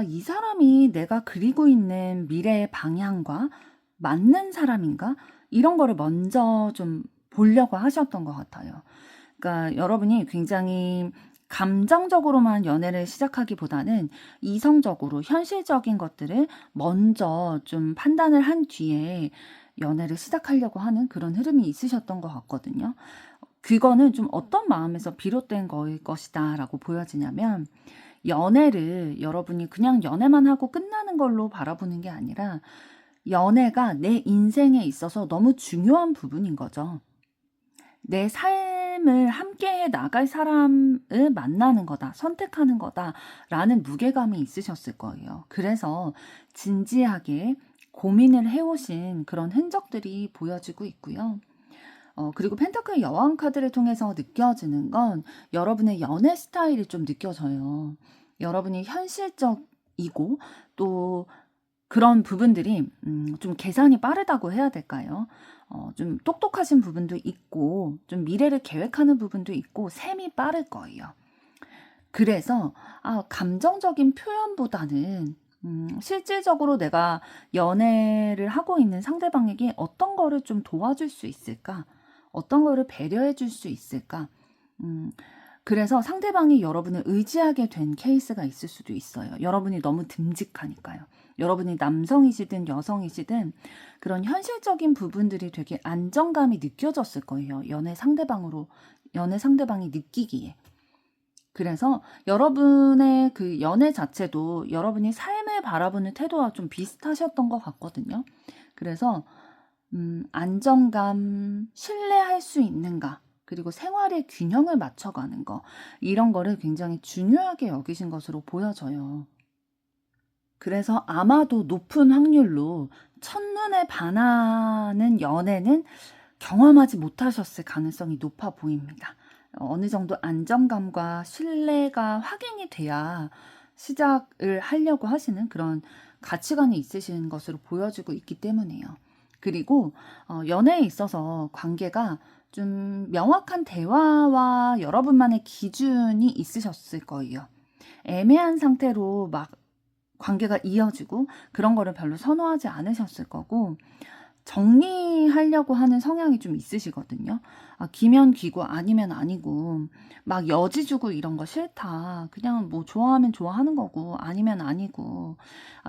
이 사람이 내가 그리고 있는 미래의 방향과 맞는 사람인가? 이런 거를 먼저 좀 보려고 하셨던 것 같아요. 그러니까 여러분이 굉장히 감정적으로만 연애를 시작하기보다는 이성적으로 현실적인 것들을 먼저 좀 판단을 한 뒤에 연애를 시작하려고 하는 그런 흐름이 있으셨던 것 같거든요. 그거는 좀 어떤 마음에서 비롯된 거일 것이다 라고 보여지냐면, 연애를 여러분이 그냥 연애만 하고 끝나는 걸로 바라보는 게 아니라 연애가 내 인생에 있어서 너무 중요한 부분인 거죠. 내 삶을 함께해 나갈 사람을 만나는 거다, 선택하는 거다라는 무게감이 있으셨을 거예요. 그래서 진지하게 고민을 해오신 그런 흔적들이 보여지고 있고요. 그리고 펜타클 여왕 카드를 통해서 느껴지는 건 여러분의 연애 스타일이 좀 느껴져요. 여러분이 현실적이고 또 그런 부분들이 좀 계산이 빠르다고 해야 될까요? 좀 똑똑하신 부분도 있고 좀 미래를 계획하는 부분도 있고 셈이 빠를 거예요. 그래서 감정적인 표현보다는 실질적으로 내가 연애를 하고 있는 상대방에게 어떤 거를 좀 도와줄 수 있을까? 어떤 거를 배려해 줄 수 있을까? 그래서 상대방이 여러분을 의지하게 된 케이스가 있을 수도 있어요. 여러분이 너무 듬직하니까요. 여러분이 남성이시든 여성이시든 그런 현실적인 부분들이 되게 안정감이 느껴졌을 거예요. 연애 상대방이 느끼기에. 그래서 여러분의 그 연애 자체도 여러분이 삶을 바라보는 태도와 좀 비슷하셨던 것 같거든요. 그래서 안정감, 신뢰할 수 있는가, 그리고 생활의 균형을 맞춰가는 거, 이런 거를 굉장히 중요하게 여기신 것으로 보여져요. 그래서 아마도 높은 확률로 첫눈에 반하는 연애는 경험하지 못하셨을 가능성이 높아 보입니다. 어느 정도 안정감과 신뢰가 확인이 돼야 시작을 하려고 하시는 그런 가치관이 있으신 것으로 보여지고 있기 때문이에요. 그리고 연애에 있어서 관계가 좀 명확한 대화와 여러분만의 기준이 있으셨을 거예요. 애매한 상태로 막 관계가 이어지고 그런 거를 별로 선호하지 않으셨을 거고, 정리하려고 하는 성향이 좀 있으시거든요. 기면 기고 아니면 아니고, 막 여지 주고 이런 거 싫다. 그냥 뭐 좋아하면 좋아하는 거고 아니면 아니고,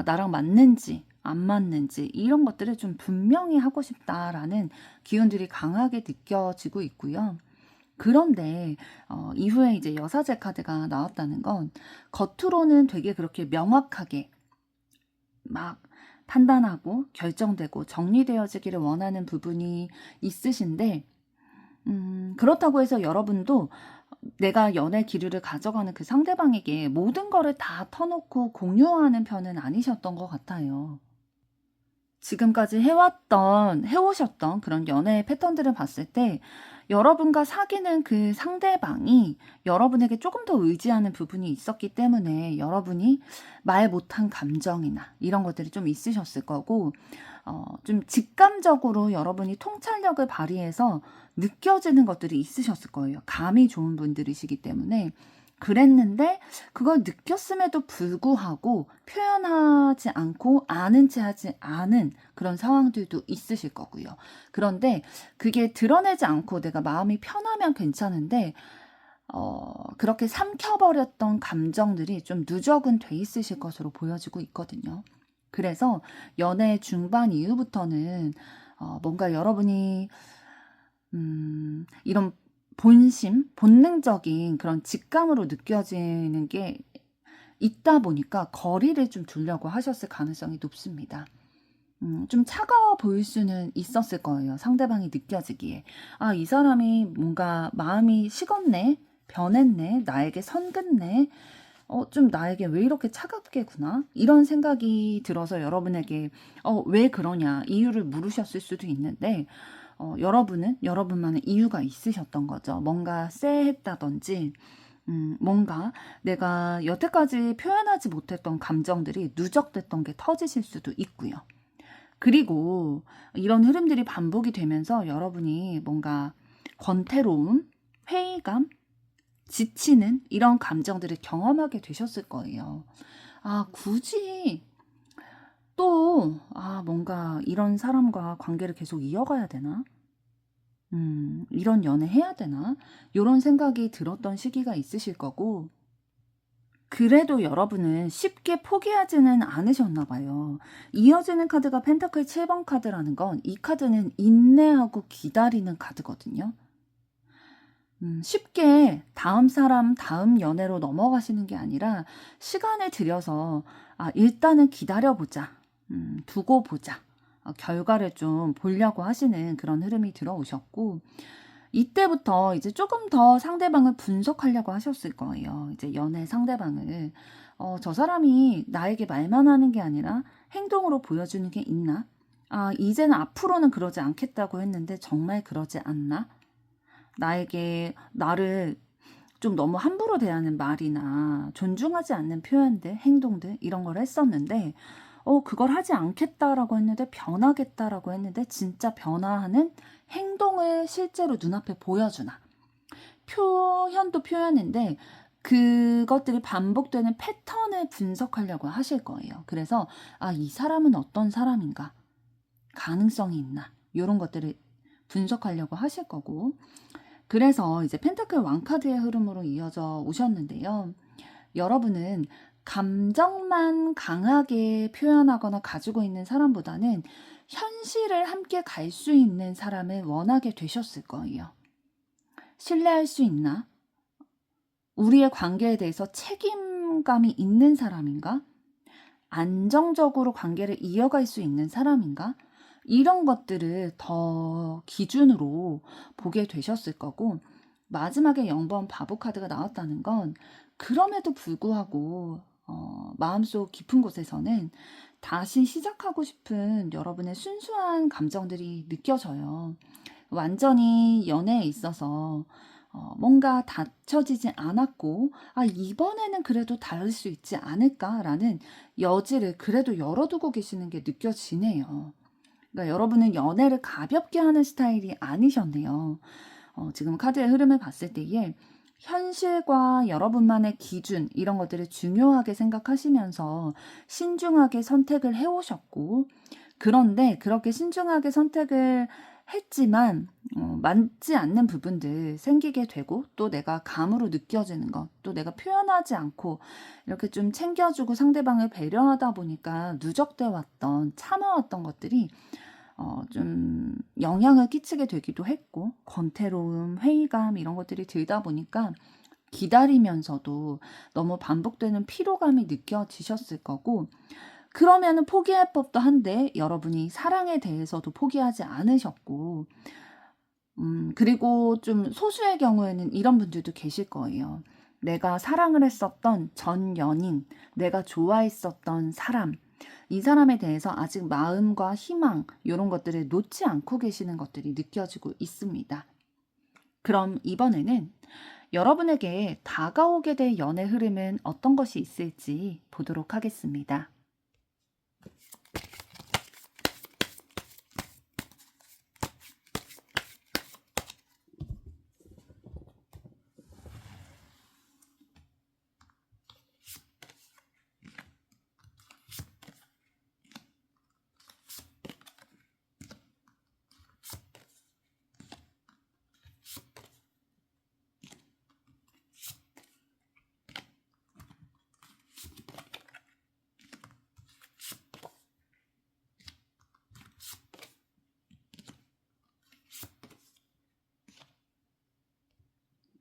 나랑 맞는지 안 맞는지 이런 것들을 좀 분명히 하고 싶다라는 기운들이 강하게 느껴지고 있고요. 그런데 이후에 이제 여사제 카드가 나왔다는 건 겉으로는 되게 그렇게 명확하게 막 판단하고 결정되고 정리되어지기를 원하는 부분이 있으신데, 그렇다고 해서 여러분도 내가 연애 기류를 가져가는 그 상대방에게 모든 거를 다 터놓고 공유하는 편은 아니셨던 것 같아요. 지금까지 해오셨던 그런 연애의 패턴들을 봤을 때 여러분과 사귀는 그 상대방이 여러분에게 조금 더 의지하는 부분이 있었기 때문에 여러분이 말 못한 감정이나 이런 것들이 좀 있으셨을 거고, 좀 직감적으로 여러분이 통찰력을 발휘해서 느껴지는 것들이 있으셨을 거예요. 감이 좋은 분들이시기 때문에. 그랬는데 그걸 느꼈음에도 불구하고 표현하지 않고 아는 체 하지 않은 그런 상황들도 있으실 거고요. 그런데 그게 드러내지 않고 내가 마음이 편하면 괜찮은데 그렇게 삼켜버렸던 감정들이 좀 누적은 돼 있으실 것으로 보여지고 있거든요. 그래서 연애 중반 이후부터는 뭔가 여러분이 이런 본능적인 그런 직감으로 느껴지는 게 있다 보니까 거리를 좀 두려고 하셨을 가능성이 높습니다. 좀 차가워 보일 수는 있었을 거예요. 상대방이 느껴지기에. 이 사람이 뭔가 마음이 식었네, 변했네, 나에게 선 긋네, 좀 나에게 왜 이렇게 차갑게 구나? 이런 생각이 들어서 여러분에게 왜 그러냐 이유를 물으셨을 수도 있는데, 여러분은 여러분만의 이유가 있으셨던 거죠. 뭔가 쎄했다든지, 뭔가 내가 여태까지 표현하지 못했던 감정들이 누적됐던 게 터지실 수도 있고요. 그리고 이런 흐름들이 반복이 되면서 여러분이 뭔가 권태로움, 회의감, 지치는 이런 감정들을 경험하게 되셨을 거예요. 굳이 또 뭔가 이런 사람과 관계를 계속 이어가야 되나? 이런 연애 해야 되나? 이런 생각이 들었던 시기가 있으실 거고, 그래도 여러분은 쉽게 포기하지는 않으셨나 봐요. 이어지는 카드가 펜타클 7번 카드라는 건 이 카드는 인내하고 기다리는 카드거든요. 쉽게 다음 사람, 다음 연애로 넘어가시는 게 아니라 시간을 들여서 일단은 기다려보자, 두고 보자, 결과를 좀 보려고 하시는 그런 흐름이 들어오셨고, 이때부터 이제 조금 더 상대방을 분석하려고 하셨을 거예요. 이제 연애 상대방을. 저 사람이 나에게 말만 하는 게 아니라 행동으로 보여주는 게 있나? 이제는 앞으로는 그러지 않겠다고 했는데 정말 그러지 않나? 나를 좀 너무 함부로 대하는 말이나 존중하지 않는 표현들, 행동들 이런 걸 했었는데 그걸 하지 않겠다라고 했는데 변하겠다라고 했는데 진짜 변화하는 행동을 실제로 눈앞에 보여주나. 표현도 표현인데 그것들이 반복되는 패턴을 분석하려고 하실 거예요. 그래서 이 사람은 어떤 사람인가? 가능성이 있나? 이런 것들을 분석하려고 하실 거고, 그래서 이제 펜타클 왕카드의 흐름으로 이어져 오셨는데요. 여러분은 감정만 강하게 표현하거나 가지고 있는 사람보다는 현실을 함께 갈 수 있는 사람을 원하게 되셨을 거예요. 신뢰할 수 있나? 우리의 관계에 대해서 책임감이 있는 사람인가? 안정적으로 관계를 이어갈 수 있는 사람인가? 이런 것들을 더 기준으로 보게 되셨을 거고, 마지막에 0번 바보 카드가 나왔다는 건 그럼에도 불구하고 마음속 깊은 곳에서는 다시 시작하고 싶은 여러분의 순수한 감정들이 느껴져요. 완전히 연애에 있어서 뭔가 닫혀지지 않았고, 이번에는 그래도 다를 수 있지 않을까라는 여지를 그래도 열어두고 계시는 게 느껴지네요. 그러니까 여러분은 연애를 가볍게 하는 스타일이 아니셨네요. 지금 카드의 흐름을 봤을 때에 현실과 여러분만의 기준 이런 것들을 중요하게 생각하시면서 신중하게 선택을 해오셨고, 그런데 그렇게 신중하게 선택을 했지만 맞지 않는 부분들 생기게 되고, 또 내가 감으로 느껴지는 것, 또 내가 표현하지 않고 이렇게 좀 챙겨주고 상대방을 배려하다 보니까 누적돼 왔던 참아왔던 것들이 좀 영향을 끼치게 되기도 했고, 권태로움, 회의감 이런 것들이 들다 보니까 기다리면서도 너무 반복되는 피로감이 느껴지셨을 거고, 그러면은 포기할 법도 한데 여러분이 사랑에 대해서도 포기하지 않으셨고, 그리고 좀 소수의 경우에는 이런 분들도 계실 거예요. 내가 사랑을 했었던 전 연인, 내가 좋아했었던 사람, 이 사람에 대해서 아직 마음과 희망 이런 것들을 놓지 않고 계시는 것들이 느껴지고 있습니다. 그럼 이번에는 여러분에게 다가오게 될 연애 흐름은 어떤 것이 있을지 보도록 하겠습니다.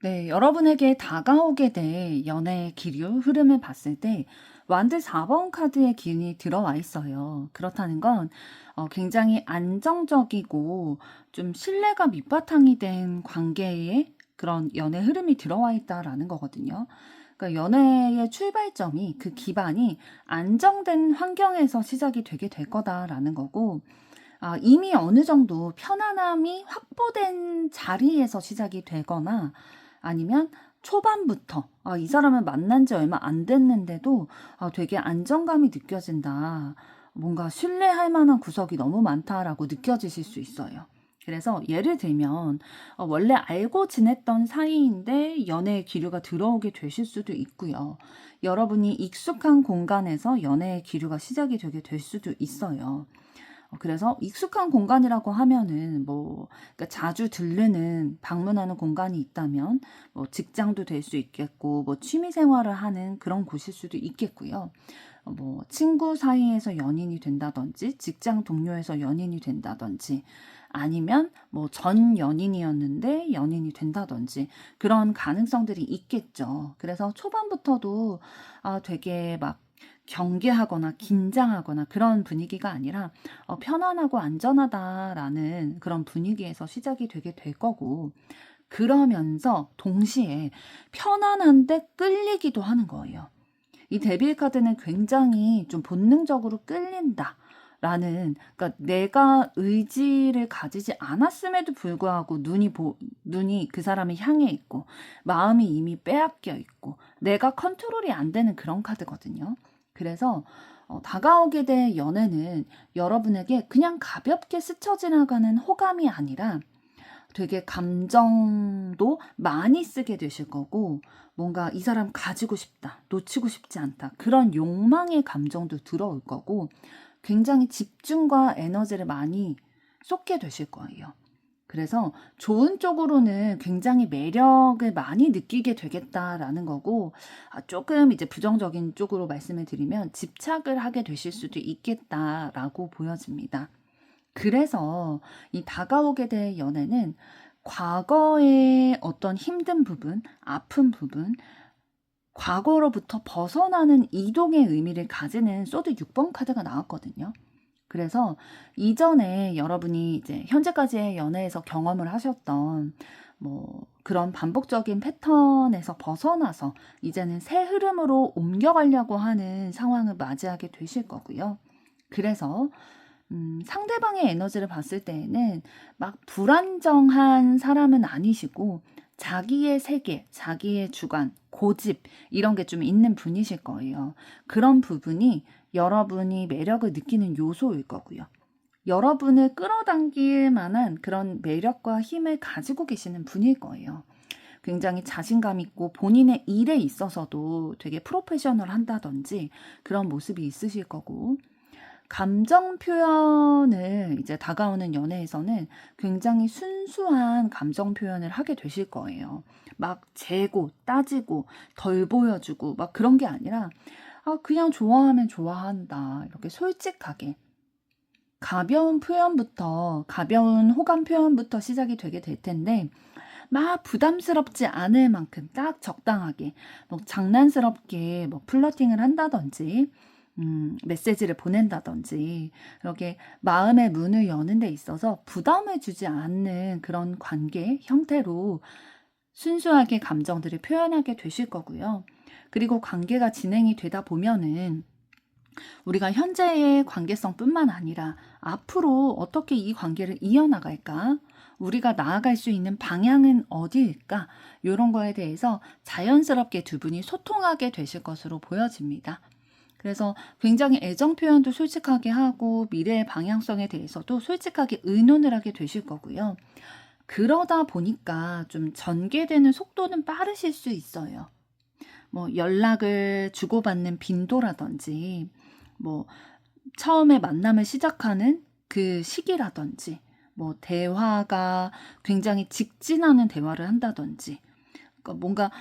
네, 여러분에게 다가오게 될 연애의 기류, 흐름을 봤을 때 완드 4번 카드의 기운이 들어와 있어요. 그렇다는 건 굉장히 안정적이고 좀 신뢰가 밑바탕이 된 관계에 그런 연애 흐름이 들어와 있다라는 거거든요. 그러니까 연애의 출발점이, 그 기반이 안정된 환경에서 시작이 되게 될 거다라는 거고, 이미 어느 정도 편안함이 확보된 자리에서 시작이 되거나, 아니면 초반부터 이 사람을 만난 지 얼마 안 됐는데도 되게 안정감이 느껴진다. 뭔가 신뢰할 만한 구석이 너무 많다라고 느껴지실 수 있어요. 그래서 예를 들면 원래 알고 지냈던 사이인데 연애의 기류가 들어오게 되실 수도 있고요. 여러분이 익숙한 공간에서 연애의 기류가 시작이 되게 될 수도 있어요. 그래서 익숙한 공간이라고 하면은 그러니까 자주 들르는 방문하는 공간이 있다면 직장도 될 수 있겠고, 취미 생활을 하는 그런 곳일 수도 있겠고요. 친구 사이에서 연인이 된다든지, 직장 동료에서 연인이 된다든지, 아니면 전 연인이었는데 연인이 된다든지, 그런 가능성들이 있겠죠. 그래서 초반부터도 되게 막 경계하거나 긴장하거나 그런 분위기가 아니라 편안하고 안전하다라는 그런 분위기에서 시작이 되게 될 거고, 그러면서 동시에 편안한데 끌리기도 하는 거예요. 이 데빌 카드는 굉장히 좀 본능적으로 끌린다. 그러니까 내가 의지를 가지지 않았음에도 불구하고 눈이 그 사람을 향해 있고, 마음이 이미 빼앗겨 있고, 내가 컨트롤이 안 되는 그런 카드거든요. 그래서 다가오게 될 연애는 여러분에게 그냥 가볍게 스쳐 지나가는 호감이 아니라 되게 감정도 많이 쓰게 되실 거고, 뭔가 이 사람 가지고 싶다, 놓치고 싶지 않다, 그런 욕망의 감정도 들어올 거고, 굉장히 집중과 에너지를 많이 쏟게 되실 거예요. 그래서 좋은 쪽으로는 굉장히 매력을 많이 느끼게 되겠다라는 거고, 조금 이제 부정적인 쪽으로 말씀을 드리면 집착을 하게 되실 수도 있겠다라고 보여집니다. 그래서 이 다가오게 될 연애는 과거의 어떤 힘든 부분, 아픈 부분, 과거로부터 벗어나는 이동의 의미를 가지는 소드 6번 카드가 나왔거든요. 그래서 이전에 여러분이 이제 현재까지의 연애에서 경험을 하셨던 뭐 그런 반복적인 패턴에서 벗어나서 이제는 새 흐름으로 옮겨가려고 하는 상황을 맞이하게 되실 거고요. 그래서 상대방의 에너지를 봤을 때에는 막 불안정한 사람은 아니시고 자기의 세계, 자기의 주관, 고집 이런 게 좀 있는 분이실 거예요. 그런 부분이 여러분이 매력을 느끼는 요소일 거고요. 여러분을 끌어당길 만한 그런 매력과 힘을 가지고 계시는 분일 거예요. 굉장히 자신감 있고 본인의 일에 있어서도 되게 프로페셔널 한다든지 그런 모습이 있으실 거고, 감정 표현을 이제 다가오는 연애에서는 굉장히 순수한 감정 표현을 하게 되실 거예요. 막 재고, 따지고, 덜 보여주고, 막 그런 게 아니라, 그냥 좋아하면 좋아한다. 이렇게 솔직하게. 가벼운 표현부터, 가벼운 호감 표현부터 시작이 되게 될 텐데, 막 부담스럽지 않을 만큼 딱 적당하게, 뭐 장난스럽게 뭐 플러팅을 한다든지, 메시지를 보낸다든지, 이렇게 마음의 문을 여는 데 있어서 부담을 주지 않는 그런 관계 형태로 순수하게 감정들을 표현하게 되실 거고요. 그리고 관계가 진행이 되다 보면은 우리가 현재의 관계성뿐만 아니라 앞으로 어떻게 이 관계를 이어나갈까? 우리가 나아갈 수 있는 방향은 어디일까? 이런 거에 대해서 자연스럽게 두 분이 소통하게 되실 것으로 보여집니다. 그래서 굉장히 애정 표현도 솔직하게 하고 미래의 방향성에 대해서도 솔직하게 의논을 하게 되실 거고요. 그러다 보니까 좀 전개되는 속도는 빠르실 수 있어요. 뭐 연락을 주고받는 빈도라든지, 뭐 처음에 만남을 시작하는 그 시기라든지, 뭐 대화가 굉장히 직진하는 대화를 한다든지, 그러니까 뭔가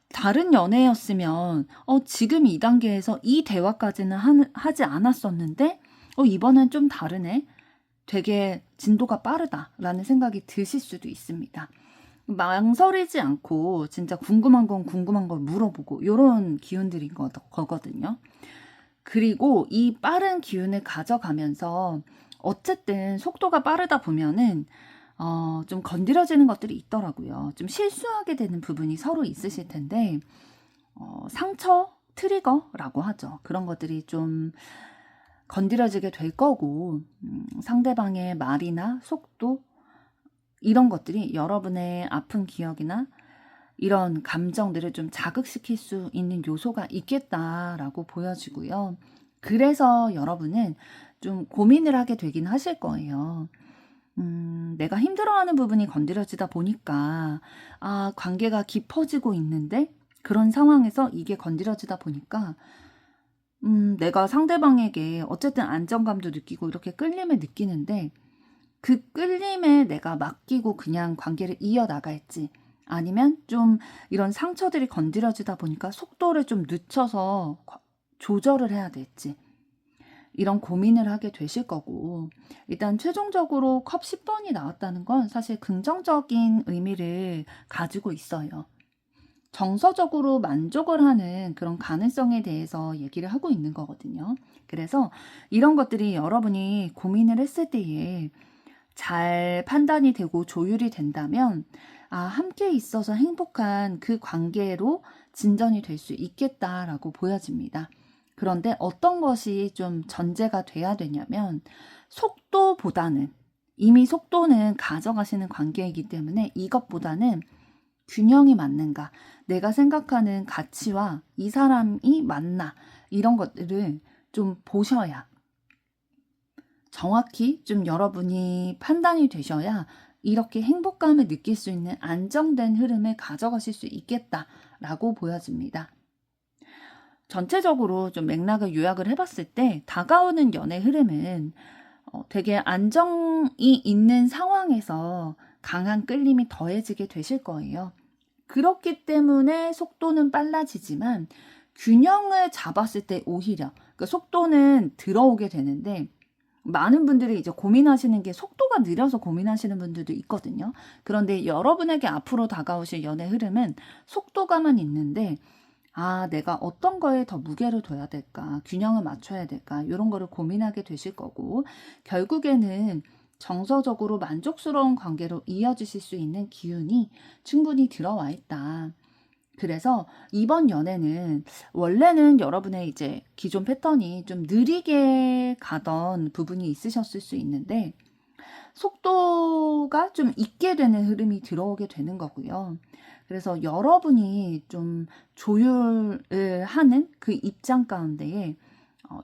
다른 연애였으면 지금 이 단계에서 이 대화까지는 하지 않았었는데 이번엔 좀 다르네. 되게 진도가 빠르다라는 생각이 드실 수도 있습니다. 망설이지 않고 진짜 궁금한 건 궁금한 걸 물어보고 이런 기운들인 거거든요. 그리고 이 빠른 기운을 가져가면서 어쨌든 속도가 빠르다 보면은 좀 건드려지는 것들이 있더라고요. 좀 실수하게 되는 부분이 서로 있으실 텐데, 상처 트리거라고 하죠. 그런 것들이 좀 건드려지게 될 거고, 상대방의 말이나 속도, 이런 것들이 여러분의 아픈 기억이나 이런 감정들을 좀 자극시킬 수 있는 요소가 있겠다라고 보여지고요. 그래서 여러분은 좀 고민을 하게 되긴 하실 거예요. 내가 힘들어하는 부분이 건드려지다 보니까, 관계가 깊어지고 있는데, 그런 상황에서 이게 건드려지다 보니까, 내가 상대방에게 어쨌든 안정감도 느끼고 이렇게 끌림을 느끼는데, 그 끌림에 내가 맡기고 그냥 관계를 이어나갈지, 아니면 좀 이런 상처들이 건드려지다 보니까 속도를 좀 늦춰서 조절을 해야 될지, 이런 고민을 하게 되실 거고, 일단 최종적으로 컵 10번이 나왔다는 건 사실 긍정적인 의미를 가지고 있어요. 정서적으로 만족을 하는 그런 가능성에 대해서 얘기를 하고 있는 거거든요. 그래서 이런 것들이 여러분이 고민을 했을 때에 잘 판단이 되고 조율이 된다면, 함께 있어서 행복한 그 관계로 진전이 될 수 있겠다라고 보여집니다. 그런데 어떤 것이 좀 전제가 돼야 되냐면, 속도보다는, 이미 속도는 가져가시는 관계이기 때문에 이것보다는 균형이 맞는가, 내가 생각하는 가치와 이 사람이 맞나, 이런 것들을 좀 보셔야, 정확히 좀 여러분이 판단이 되셔야 이렇게 행복감을 느낄 수 있는 안정된 흐름을 가져가실 수 있겠다라고 보여집니다. 전체적으로 좀 맥락을 요약을 해봤을 때 다가오는 연애 흐름은 되게 안정이 있는 상황에서 강한 끌림이 더해지게 되실 거예요. 그렇기 때문에 속도는 빨라지지만 균형을 잡았을 때 오히려 그 속도는 들어오게 되는데, 많은 분들이 이제 고민하시는 게 속도가 느려서 고민하시는 분들도 있거든요. 그런데 여러분에게 앞으로 다가오실 연애 흐름은 속도가만 있는데, 내가 어떤 거에 더 무게를 둬야 될까, 균형을 맞춰야 될까, 이런 거를 고민하게 되실 거고, 결국에는 정서적으로 만족스러운 관계로 이어지실 수 있는 기운이 충분히 들어와 있다. 그래서 이번 연애는 원래는 여러분의 이제 기존 패턴이 좀 느리게 가던 부분이 있으셨을 수 있는데, 속도가 좀 있게 되는 흐름이 들어오게 되는 거고요. 그래서 여러분이 좀 조율을 하는 그 입장 가운데에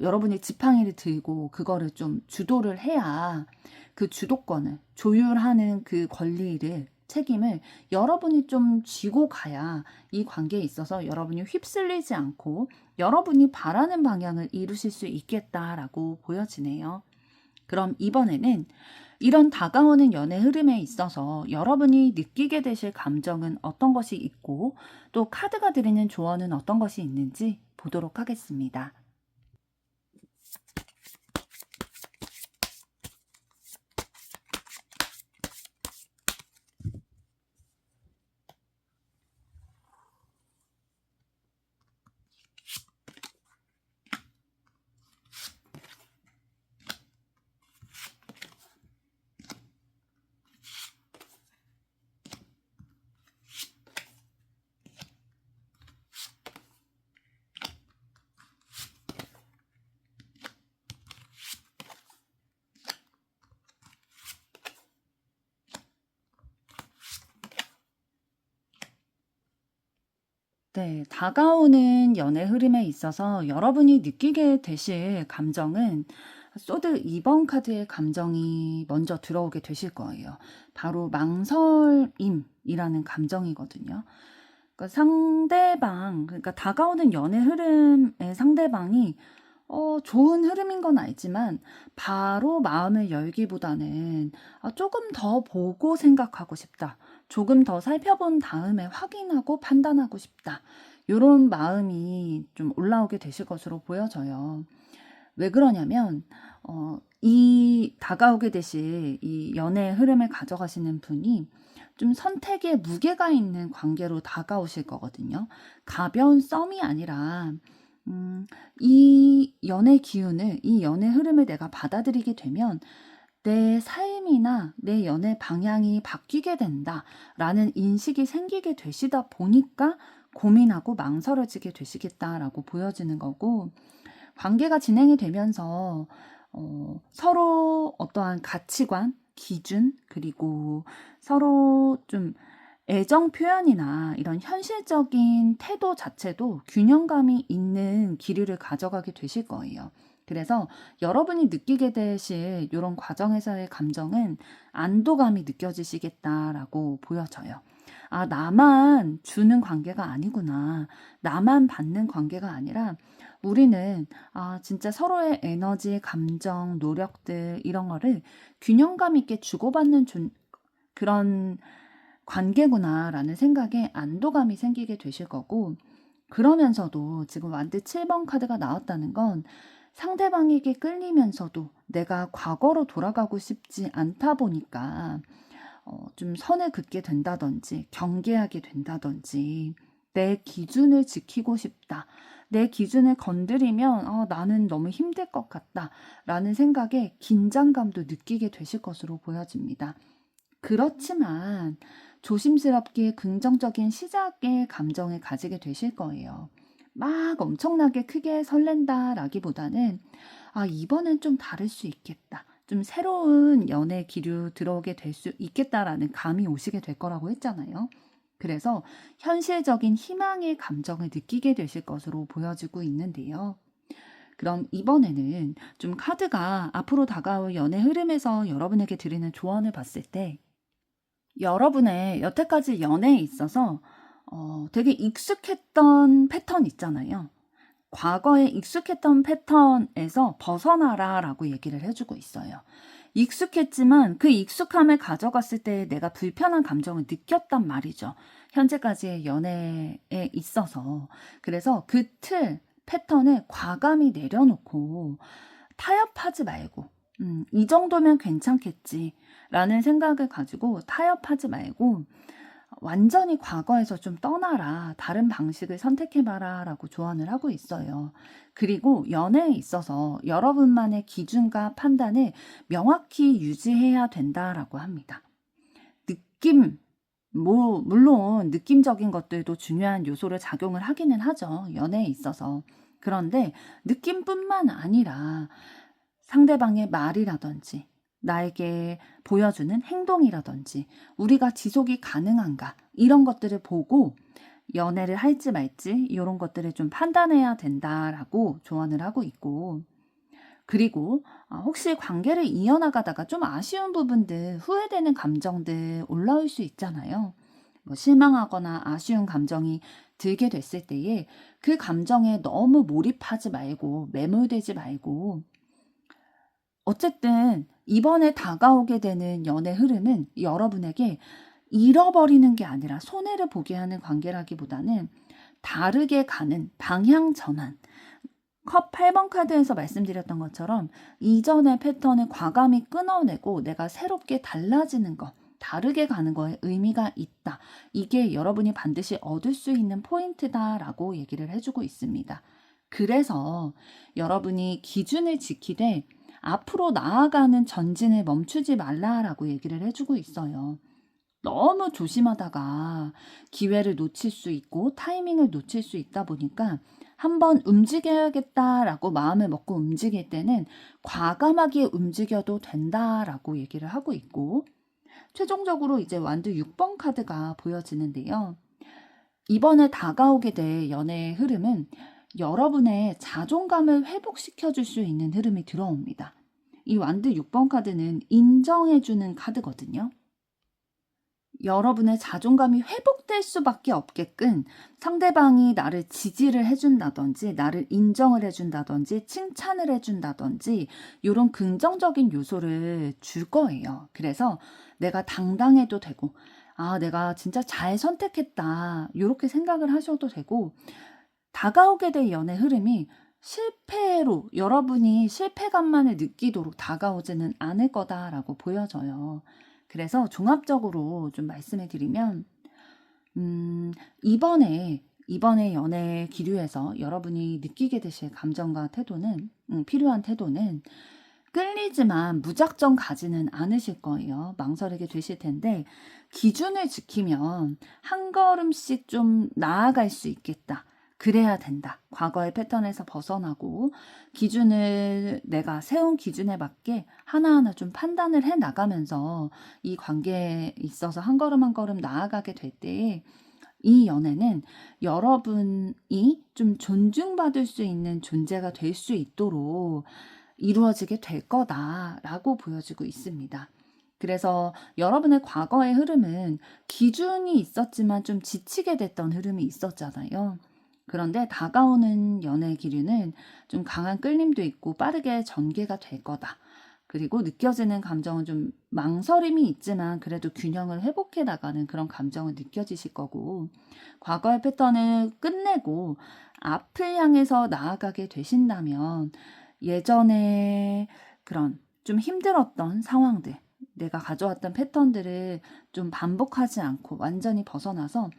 여러분이 지팡이를 들고 그거를 좀 주도를 해야 그 주도권을 조율하는 그 권리를 책임을 여러분이 좀 쥐고 가야 이 관계에 있어서 여러분이 휩쓸리지 않고 여러분이 바라는 방향을 이루실 수 있겠다라고 보여지네요. 그럼 이번에는 이런 다가오는 연애 흐름에 있어서 여러분이 느끼게 되실 감정은 어떤 것이 있고, 또 카드가 드리는 조언은 어떤 것이 있는지 보도록 하겠습니다. 네, 다가오는 연애 흐름에 있어서 여러분이 느끼게 되실 감정은 소드 2번 카드의 감정이 먼저 들어오게 되실 거예요. 바로 망설임이라는 감정이거든요. 그러니까 다가오는 연애 흐름의 상대방이 좋은 흐름인 건 알지만 바로 마음을 열기보다는 조금 더 보고 생각하고 싶다, 조금 더 살펴본 다음에 확인하고 판단하고 싶다, 요런 마음이 좀 올라오게 되실 것으로 보여져요. 왜 그러냐면 이 다가오게 되실 이 연애의 흐름을 가져가시는 분이 좀 선택에 무게가 있는 관계로 다가오실 거거든요. 가벼운 썸이 아니라 이 연애 기운을, 이 연애 흐름을 내가 받아들이게 되면 내 삶이나 내 연애 방향이 바뀌게 된다라는 인식이 생기게 되시다 보니까 고민하고 망설여지게 되시겠다라고 보여지는 거고, 관계가 진행이 되면서 서로 어떠한 가치관, 기준, 그리고 서로 좀 애정 표현이나 이런 현실적인 태도 자체도 균형감이 있는 기류를 가져가게 되실 거예요. 그래서 여러분이 느끼게 되실 이런 과정에서의 감정은 안도감이 느껴지시겠다라고 보여져요. 나만 주는 관계가 아니구나, 나만 받는 관계가 아니라 우리는 진짜 서로의 에너지, 감정, 노력들, 이런 거를 균형감 있게 주고받는 그런 관계구나라는 생각에 안도감이 생기게 되실 거고, 그러면서도 지금 완드 7번 카드가 나왔다는 건 상대방에게 끌리면서도 내가 과거로 돌아가고 싶지 않다 보니까 좀 선을 긋게 된다든지 경계하게 된다든지, 내 기준을 지키고 싶다, 내 기준을 건드리면 나는 너무 힘들 것 같다 라는 생각에 긴장감도 느끼게 되실 것으로 보여집니다. 그렇지만 조심스럽게 긍정적인 시작의 감정을 가지게 되실 거예요. 막 엄청나게 크게 설렌다라기보다는 이번엔 좀 다를 수 있겠다, 좀 새로운 연애 기류 들어오게 될 수 있겠다라는 감이 오시게 될 거라고 했잖아요. 그래서 현실적인 희망의 감정을 느끼게 되실 것으로 보여지고 있는데요. 그럼 이번에는 좀 카드가 앞으로 다가올 연애 흐름에서 여러분에게 드리는 조언을 봤을 때, 여러분의 여태까지 연애에 있어서 되게 익숙했던 패턴 있잖아요. 과거에 익숙했던 패턴에서 벗어나라 라고 얘기를 해주고 있어요. 익숙했지만 그 익숙함을 가져갔을 때 내가 불편한 감정을 느꼈단 말이죠. 현재까지의 연애에 있어서. 그래서 그 틀, 패턴을 과감히 내려놓고 타협하지 말고, 이 정도면 괜찮겠지 라는 생각을 가지고 타협하지 말고 완전히 과거에서 좀 떠나라. 다른 방식을 선택해봐라 라고 조언을 하고 있어요. 그리고 연애에 있어서 여러분만의 기준과 판단을 명확히 유지해야 된다라고 합니다. 느낌, 물론 느낌적인 것들도 중요한 요소를 작용을 하기는 하죠. 연애에 있어서. 그런데 느낌뿐만 아니라 상대방의 말이라든지 나에게 보여주는 행동이라든지 우리가 지속이 가능한가 이런 것들을 보고 연애를 할지 말지 이런 것들을 좀 판단해야 된다라고 조언을 하고 있고, 그리고 혹시 관계를 이어나가다가 좀 아쉬운 부분들, 후회되는 감정들 올라올 수 있잖아요. 뭐 실망하거나 아쉬운 감정이 들게 됐을 때에 그 감정에 너무 몰입하지 말고 매몰되지 말고, 어쨌든 이번에 다가오게 되는 연애 흐름은 여러분에게 잃어버리는 게 아니라 손해를 보게 하는 관계라기보다는 다르게 가는 방향 전환. 컵 8번 카드에서 말씀드렸던 것처럼 이전의 패턴을 과감히 끊어내고 내가 새롭게 달라지는 것, 다르게 가는 거에 의미가 있다. 이게 여러분이 반드시 얻을 수 있는 포인트다라고 얘기를 해주고 있습니다. 그래서 여러분이 기준을 지키되 앞으로 나아가는 전진을 멈추지 말라라고 얘기를 해주고 있어요. 너무 조심하다가 기회를 놓칠 수 있고 타이밍을 놓칠 수 있다 보니까 한번 움직여야겠다라고 마음을 먹고 움직일 때는 과감하게 움직여도 된다라고 얘기를 하고 있고, 최종적으로 이제 완두 6번 카드가 보여지는데요. 이번에 다가오게 될 연애의 흐름은 여러분의 자존감을 회복시켜줄 수 있는 흐름이 들어옵니다. 이 완두 6번 카드는 인정해주는 카드거든요. 여러분의 자존감이 회복될 수밖에 없게끔 상대방이 나를 지지를 해준다든지 나를 인정을 해준다든지 칭찬을 해준다든지 이런 긍정적인 요소를 줄 거예요. 그래서 내가 당당해도 되고 내가 진짜 잘 선택했다 이렇게 생각을 하셔도 되고, 다가오게 될 연애 흐름이 실패로 여러분이 실패감만을 느끼도록 다가오지는 않을 거다라고 보여져요. 그래서 종합적으로 좀 말씀해 드리면 이번에 연애 기류에서 여러분이 느끼게 되실 감정과 태도는 필요한 태도는 끌리지만 무작정 가지는 않으실 거예요. 망설이게 되실 텐데 기준을 지키면 한 걸음씩 좀 나아갈 수 있겠다. 그래야 된다. 과거의 패턴에서 벗어나고 기준을 내가 세운 기준에 맞게 하나하나 좀 판단을 해 나가면서 이 관계에 있어서 한 걸음 한 걸음 나아가게 될 때 이 연애는 여러분이 좀 존중받을 수 있는 존재가 될 수 있도록 이루어지게 될 거다라고 보여지고 있습니다. 그래서 여러분의 과거의 흐름은 기준이 있었지만 좀 지치게 됐던 흐름이 있었잖아요. 그런데 다가오는 연애 기류는 좀 강한 끌림도 있고 빠르게 전개가 될 거다. 그리고 느껴지는 감정은 좀 망설임이 있지만 그래도 균형을 회복해 나가는 그런 감정을 느껴지실 거고, 과거의 패턴을 끝내고 앞을 향해서 나아가게 되신다면 예전에 그런 좀 힘들었던 상황들, 내가 가져왔던 패턴들을 좀 반복하지 않고 완전히 벗어나서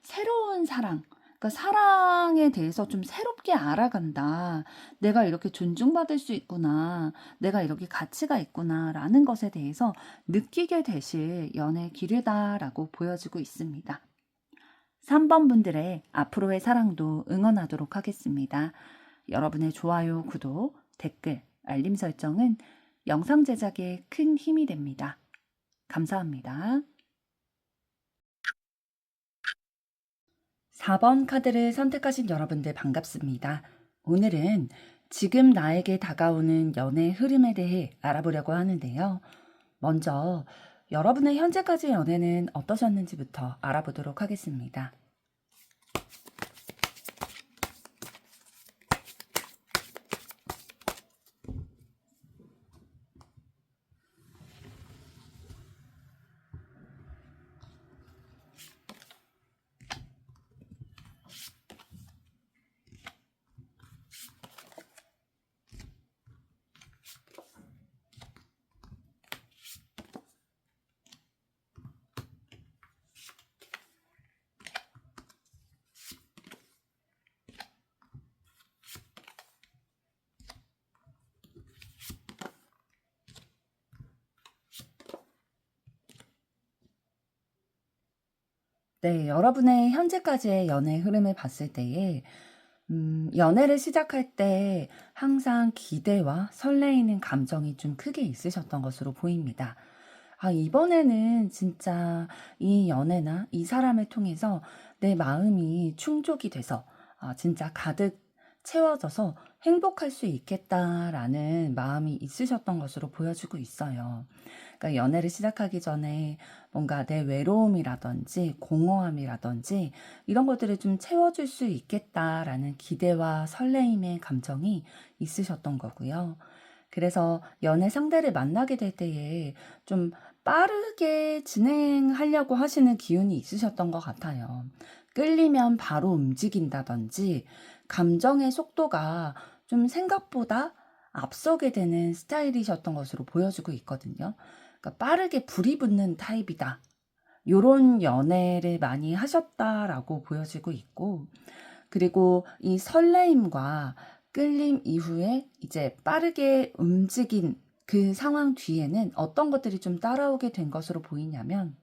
새로운 사랑, 그러니까 사랑에 대해서 좀 새롭게 알아간다. 내가 이렇게 존중받을 수 있구나. 내가 이렇게 가치가 있구나라는 것에 대해서 느끼게 되실 연애 기류다라고 보여지고 있습니다. 3번 분들의 앞으로의 사랑도 응원하도록 하겠습니다. 여러분의 좋아요, 구독, 댓글, 알림 설정은 영상 제작에 큰 힘이 됩니다. 감사합니다. 4번 카드를 선택하신 여러분들 반갑습니다. 오늘은 지금 나에게 다가오는 연애 흐름에 대해 알아보려고 하는데요. 먼저 여러분의 현재까지의 연애는 어떠셨는지부터 알아보도록 하겠습니다. 네, 여러분의 현재까지의 연애 흐름을 봤을 때에 연애를 시작할 때 항상 기대와 설레이는 감정이 좀 크게 있으셨던 것으로 보입니다. 아, 이번에는 진짜 이 연애나 이 사람을 통해서 내 마음이 충족이 돼서 진짜 가득 채워져서 행복할 수 있겠다라는 마음이 있으셨던 것으로 보여지고 있어요. 그러니까 연애를 시작하기 전에 뭔가 내 외로움이라든지 공허함이라든지 이런 것들을 좀 채워줄 수 있겠다라는 기대와 설레임의 감정이 있으셨던 거고요. 그래서 연애 상대를 만나게 될 때에 좀 빠르게 진행하려고 하시는 기운이 있으셨던 것 같아요. 끌리면 바로 움직인다든지 감정의 속도가 좀 생각보다 앞서게 되는 스타일이셨던 것으로 보여지고 있거든요. 그러니까 빠르게 불이 붙는 타입이다. 요런 연애를 많이 하셨다라고 보여지고 있고, 그리고 이 설레임과 끌림 이후에 이제 빠르게 움직인 그 상황 뒤에는 어떤 것들이 좀 따라오게 된 것으로 보이냐면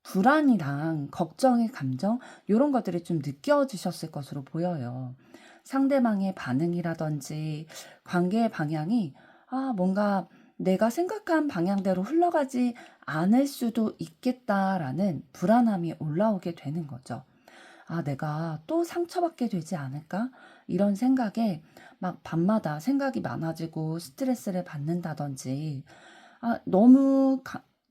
불안이랑 걱정의 감정 요런 것들이 좀 느껴지셨을 것으로 보여요. 상대방의 반응이라든지 관계의 방향이 뭔가 내가 생각한 방향대로 흘러가지 않을 수도 있겠다라는 불안함이 올라오게 되는 거죠. 내가 또 상처받게 되지 않을까? 이런 생각에 막 밤마다 생각이 많아지고 스트레스를 받는다든지, 너무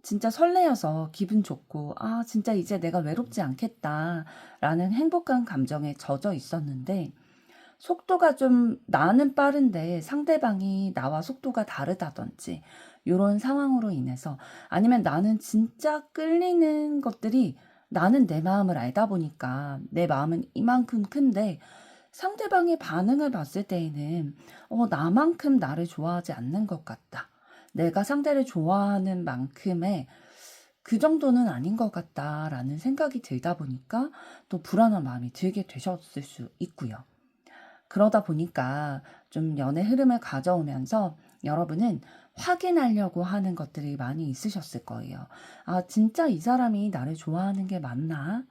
진짜 설레어서 기분 좋고, 진짜 이제 내가 외롭지 않겠다라는 행복한 감정에 젖어 있었는데, 속도가 좀 나는 빠른데 상대방이 나와 속도가 다르다든지, 요런 상황으로 인해서 아니면 나는 진짜 끌리는 것들이 나는 내 마음을 알다 보니까 내 마음은 이만큼 큰데 상대방의 반응을 봤을 때에는 나만큼 나를 좋아하지 않는 것 같다. 내가 상대를 좋아하는 만큼의 그 정도는 아닌 것 같다라는 생각이 들다 보니까 또 불안한 마음이 들게 되셨을 수 있고요. 그러다 보니까 좀 연애 흐름을 가져오면서 여러분은 확인하려고 하는 것들이 많이 있으셨을 거예요. 진짜 이 사람이 나를 좋아하는 게 맞나?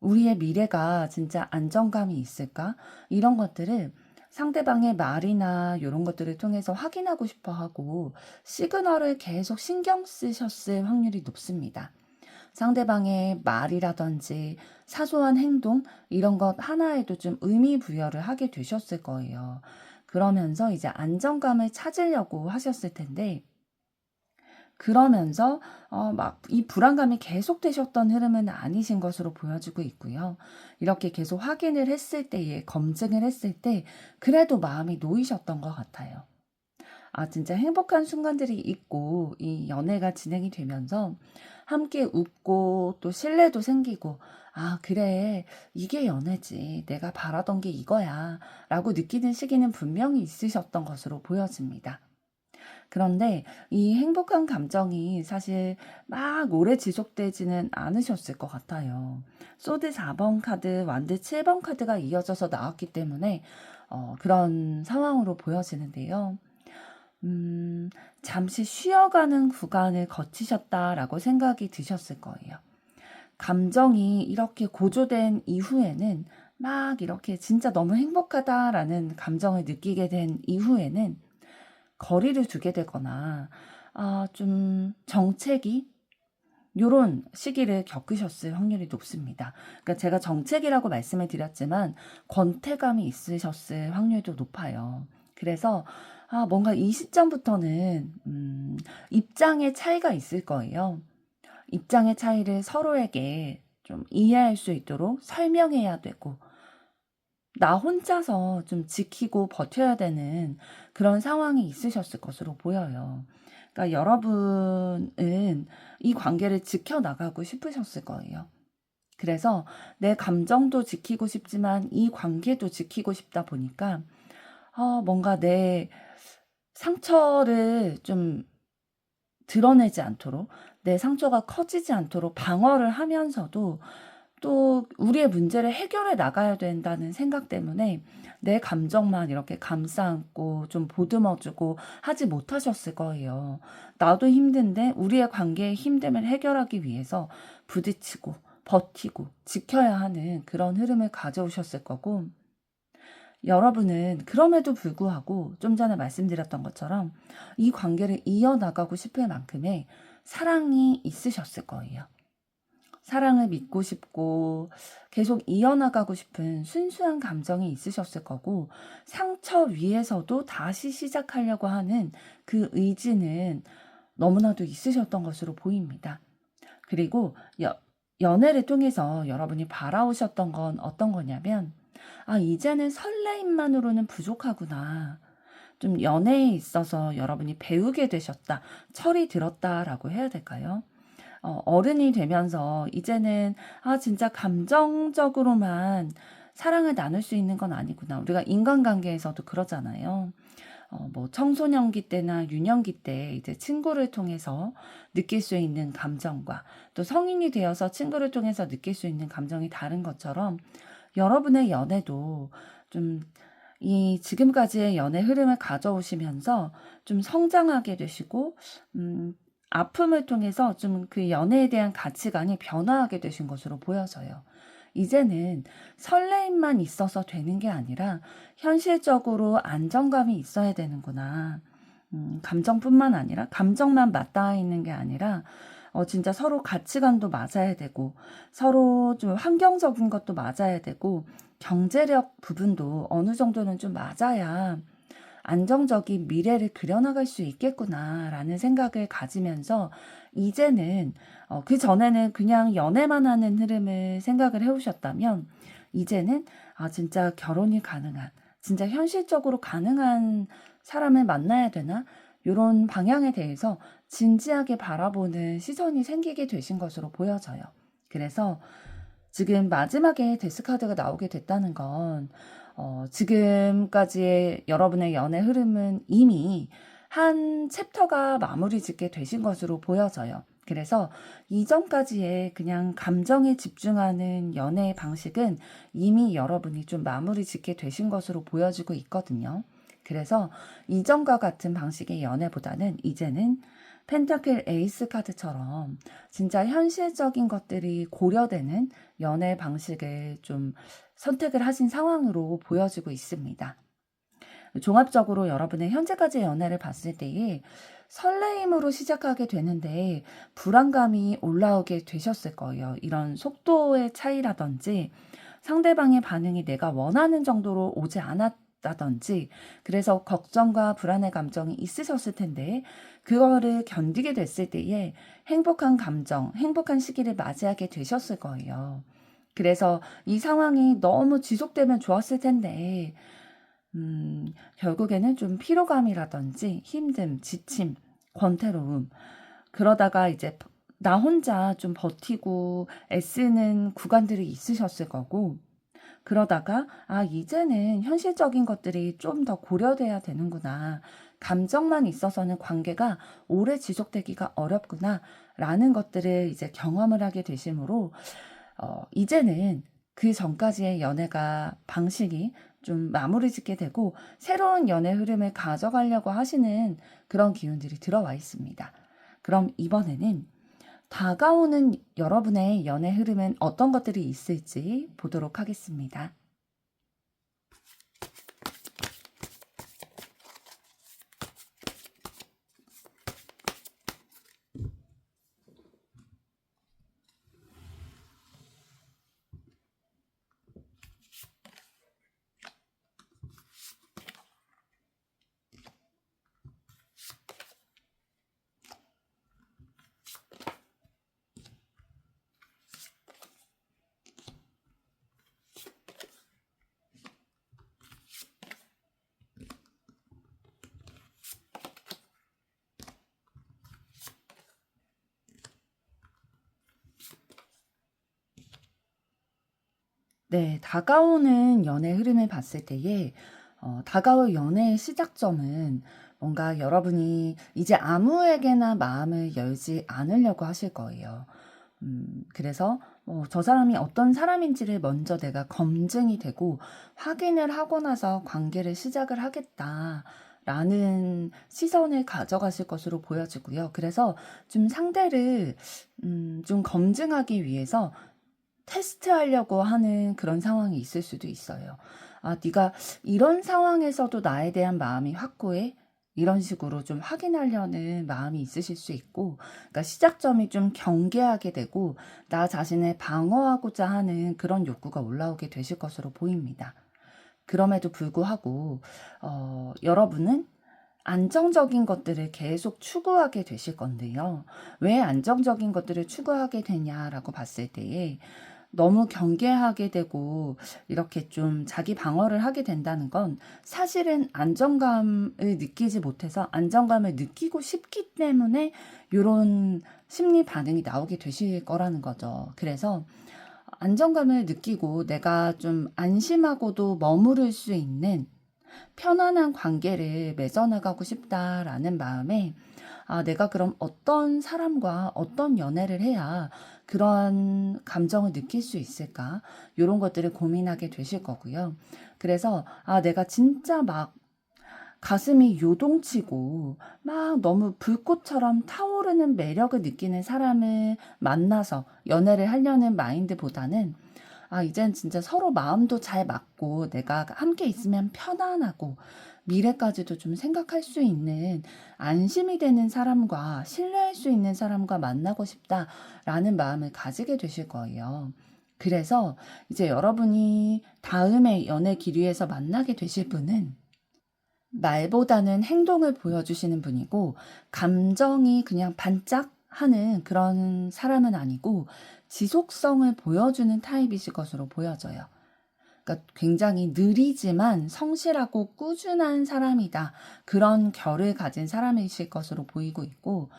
우리의 미래가 진짜 안정감이 있을까? 이런 것들을 상대방의 말이나 이런 것들을 통해서 확인하고 싶어 하고 시그널을 계속 신경 쓰셨을 확률이 높습니다. 상대방의 말이라든지 사소한 행동 이런 것 하나에도 좀 의미 부여를 하게 되셨을 거예요. 그러면서 이제 안정감을 찾으려고 하셨을 텐데 그러면서 막 이 불안감이 계속되셨던 흐름은 아니신 것으로 보여지고 있고요. 이렇게 계속 확인을 했을 때에 검증을 했을 때 그래도 마음이 놓이셨던 것 같아요. 진짜 행복한 순간들이 있고 이 연애가 진행이 되면서 함께 웃고 또 신뢰도 생기고 그래 이게 연애지 내가 바라던 게 이거야 라고 느끼는 시기는 분명히 있으셨던 것으로 보여집니다. 그런데 이 행복한 감정이 사실 막 오래 지속되지는 않으셨을 것 같아요. 소드 4번 카드, 완드 7번 카드가 이어져서 나왔기 때문에 그런 상황으로 보여지는데요. 잠시 쉬어가는 구간을 거치셨다라고 생각이 드셨을 거예요. 감정이 이렇게 고조된 이후에는 막 이렇게 진짜 너무 행복하다라는 감정을 느끼게 된 이후에는 거리를 두게 되거나 좀 정체기 요런 시기를 겪으셨을 확률이 높습니다. 그러니까 제가 정체기라고 말씀을 드렸지만 권태감이 있으셨을 확률도 높아요. 그래서 뭔가 이 시점부터는 입장의 차이가 있을 거예요. 입장의 차이를 서로에게 좀 이해할 수 있도록 설명해야 되고 나 혼자서 좀 지키고 버텨야 되는 그런 상황이 있으셨을 것으로 보여요. 그러니까 여러분은 이 관계를 지켜나가고 싶으셨을 거예요. 그래서 내 감정도 지키고 싶지만 이 관계도 지키고 싶다 보니까 뭔가 내 상처를 좀 드러내지 않도록 내 상처가 커지지 않도록 방어를 하면서도 또 우리의 문제를 해결해 나가야 된다는 생각 때문에 내 감정만 이렇게 감싸 안고 좀 보듬어주고 하지 못하셨을 거예요. 나도 힘든데 우리의 관계의 힘듦을 해결하기 위해서 부딪히고 버티고 지켜야 하는 그런 흐름을 가져오셨을 거고, 여러분은 그럼에도 불구하고 좀 전에 말씀드렸던 것처럼 이 관계를 이어나가고 싶을 만큼의 사랑이 있으셨을 거예요. 사랑을 믿고 싶고 계속 이어나가고 싶은 순수한 감정이 있으셨을 거고, 상처 위에서도 다시 시작하려고 하는 그 의지는 너무나도 있으셨던 것으로 보입니다. 그리고 연애를 통해서 여러분이 바라오셨던 건 어떤 거냐면, 이제는 설레임만으로는 부족하구나. 좀 연애에 있어서 여러분이 배우게 되셨다, 철이 들었다라고 해야 될까요? 어른이 되면서 이제는 진짜 감정적으로만 사랑을 나눌 수 있는 건 아니구나. 우리가 인간관계에서도 그러잖아요. 뭐 청소년기 때나 유년기 때 이제 친구를 통해서 느낄 수 있는 감정과 또 성인이 되어서 친구를 통해서 느낄 수 있는 감정이 다른 것처럼, 여러분의 연애도 좀 이 지금까지의 연애 흐름을 가져오시면서 좀 성장하게 되시고, 아픔을 통해서 좀 그 연애에 대한 가치관이 변화하게 되신 것으로 보여져요. 이제는 설레임만 있어서 되는 게 아니라 현실적으로 안정감이 있어야 되는구나. 감정뿐만 아니라, 감정만 맞닿아 있는 게 아니라 진짜 서로 가치관도 맞아야 되고, 서로 좀 환경적인 것도 맞아야 되고, 경제력 부분도 어느 정도는 좀 맞아야 안정적인 미래를 그려나갈 수 있겠구나라는 생각을 가지면서, 이제는 그 전에는 그냥 연애만 하는 흐름을 생각을 해오셨다면, 이제는 진짜 결혼이 가능한, 진짜 현실적으로 가능한 사람을 만나야 되나? 이런 방향에 대해서 진지하게 바라보는 시선이 생기게 되신 것으로 보여져요. 그래서 지금 마지막에 데스카드가 나오게 됐다는 건, 지금까지의 여러분의 연애 흐름은 이미 한 챕터가 마무리 짓게 되신 것으로 보여져요. 그래서 이전까지의 그냥 감정에 집중하는 연애 방식은 이미 여러분이 좀 마무리 짓게 되신 것으로 보여지고 있거든요. 그래서 이전과 같은 방식의 연애보다는 이제는 펜타클 에이스 카드처럼 진짜 현실적인 것들이 고려되는 연애 방식을 좀 선택을 하신 상황으로 보여지고 있습니다. 종합적으로 여러분의 현재까지의 연애를 봤을 때에 설레임으로 시작하게 되는데 불안감이 올라오게 되셨을 거예요. 이런 속도의 차이라든지 상대방의 반응이 내가 원하는 정도로 오지 않았다든지, 그래서 걱정과 불안의 감정이 있으셨을 텐데, 그거를 견디게 됐을 때에 행복한 감정, 행복한 시기를 맞이하게 되셨을 거예요. 그래서 이 상황이 너무 지속되면 좋았을 텐데, 결국에는 좀 피로감이라든지 힘듦, 지침, 권태로움, 그러다가 이제 나 혼자 좀 버티고 애쓰는 구간들이 있으셨을 거고, 그러다가 이제는 현실적인 것들이 좀 더 고려돼야 되는구나, 감정만 있어서는 관계가 오래 지속되기가 어렵구나 라는 것들을 이제 경험을 하게 되심으로, 이제는 그 전까지의 연애가 방식이 좀 마무리 짓게 되고 새로운 연애 흐름을 가져가려고 하시는 그런 기운들이 들어와 있습니다. 그럼 이번에는 다가오는 여러분의 연애 흐름은 어떤 것들이 있을지 보도록 하겠습니다. 네, 다가오는 연애 흐름을 봤을 때에 다가올 연애의 시작점은 뭔가 여러분이 이제 아무에게나 마음을 열지 않으려고 하실 거예요. 그래서 저 사람이 어떤 사람인지를 먼저 내가 검증이 되고 확인을 하고 나서 관계를 시작을 하겠다라는 시선을 가져가실 것으로 보여지고요. 그래서 좀 상대를 좀 검증하기 위해서 테스트하려고 하는 그런 상황이 있을 수도 있어요. 아, 네가 이런 상황에서도 나에 대한 마음이 확고해? 이런 식으로 좀 확인하려는 마음이 있으실 수 있고, 그러니까 시작점이 좀 경계하게 되고 나 자신을 방어하고자 하는 그런 욕구가 올라오게 되실 것으로 보입니다. 그럼에도 불구하고 여러분은 안정적인 것들을 계속 추구하게 되실 건데요. 왜 안정적인 것들을 추구하게 되냐라고 봤을 때에 너무 경계하게 되고 이렇게 좀 자기 방어를 하게 된다는 건 사실은 안정감을 느끼지 못해서 안정감을 느끼고 싶기 때문에 이런 심리 반응이 나오게 되실 거라는 거죠. 그래서 안정감을 느끼고 내가 좀 안심하고도 머무를 수 있는 편안한 관계를 맺어나가고 싶다라는 마음에 아, 내가 그럼 어떤 사람과 어떤 연애를 해야 그런 감정을 느낄 수 있을까? 이런 것들을 고민하게 되실 거고요. 그래서 아, 내가 진짜 막 가슴이 요동치고 막 너무 불꽃처럼 타오르는 매력을 느끼는 사람을 만나서 연애를 하려는 마인드보다는 아, 이젠 진짜 서로 마음도 잘 맞고 내가 함께 있으면 편안하고 미래까지도 좀 생각할 수 있는 안심이 되는 사람과 신뢰할 수 있는 사람과 만나고 싶다라는 마음을 가지게 되실 거예요. 그래서 이제 여러분이 다음에 연애 기류에서 만나게 되실 분은 말보다는 행동을 보여주시는 분이고 감정이 그냥 반짝하는 그런 사람은 아니고 지속성을 보여주는 타입이실 것으로 보여져요. 그러니까 굉장히 느리지만 성실하고 꾸준한 사람이다. 그런 결을 가진 사람이실 것으로 보이고 있고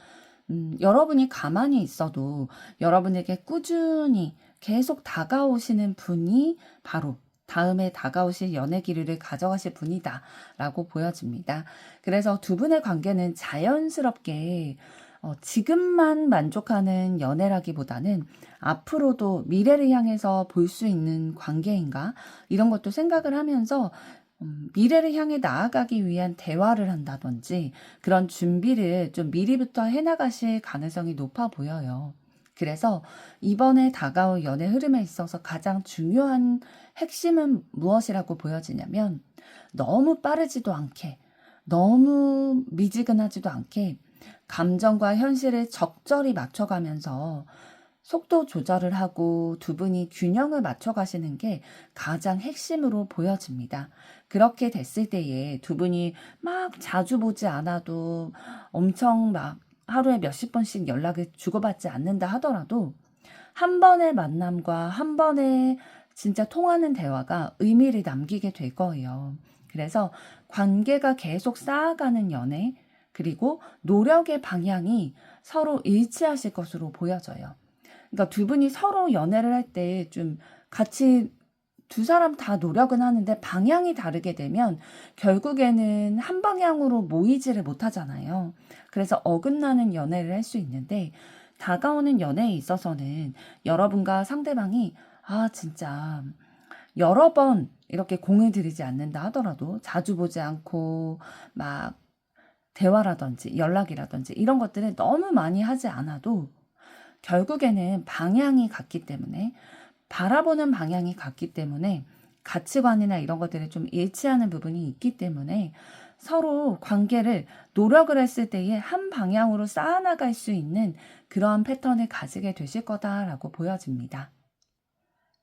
여러분이 가만히 있어도 여러분에게 꾸준히 계속 다가오시는 분이 바로 다음에 다가오실 연애 기류를 가져가실 분이다 라고 보여집니다. 그래서 두 분의 관계는 자연스럽게 지금만 만족하는 연애라기보다는 앞으로도 미래를 향해서 볼 수 있는 관계인가 이런 것도 생각을 하면서 미래를 향해 나아가기 위한 대화를 한다든지 그런 준비를 좀 미리부터 해나가실 가능성이 높아 보여요. 그래서 이번에 다가올 연애 흐름에 있어서 가장 중요한 핵심은 무엇이라고 보여지냐면 너무 빠르지도 않게 너무 미지근하지도 않게 감정과 현실을 적절히 맞춰가면서 속도 조절을 하고 두 분이 균형을 맞춰가시는 게 가장 핵심으로 보여집니다. 그렇게 됐을 때에 두 분이 막 자주 보지 않아도 엄청 막 하루에 몇십 번씩 연락을 주고받지 않는다 하더라도 한 번의 만남과 한 번의 진짜 통하는 대화가 의미를 남기게 될 거예요. 그래서 관계가 계속 쌓아가는 연애, 그리고 노력의 방향이 서로 일치하실 것으로 보여져요. 그러니까 두 분이 서로 연애를 할 때 좀 같이 두 사람 다 노력은 하는데 방향이 다르게 되면 결국에는 한 방향으로 모이지를 못하잖아요. 그래서 어긋나는 연애를 할 수 있는데 다가오는 연애에 있어서는 여러분과 상대방이 아, 진짜 여러 번 이렇게 공을 들이지 않는다 하더라도 자주 보지 않고 막 대화라든지 연락이라든지 이런 것들을 너무 많이 하지 않아도 결국에는 방향이 같기 때문에 바라보는 방향이 같기 때문에 가치관이나 이런 것들이 좀 일치하는 부분이 있기 때문에 서로 관계를 노력을 했을 때에 한 방향으로 쌓아나갈 수 있는 그러한 패턴을 가지게 되실 거다라고 보여집니다.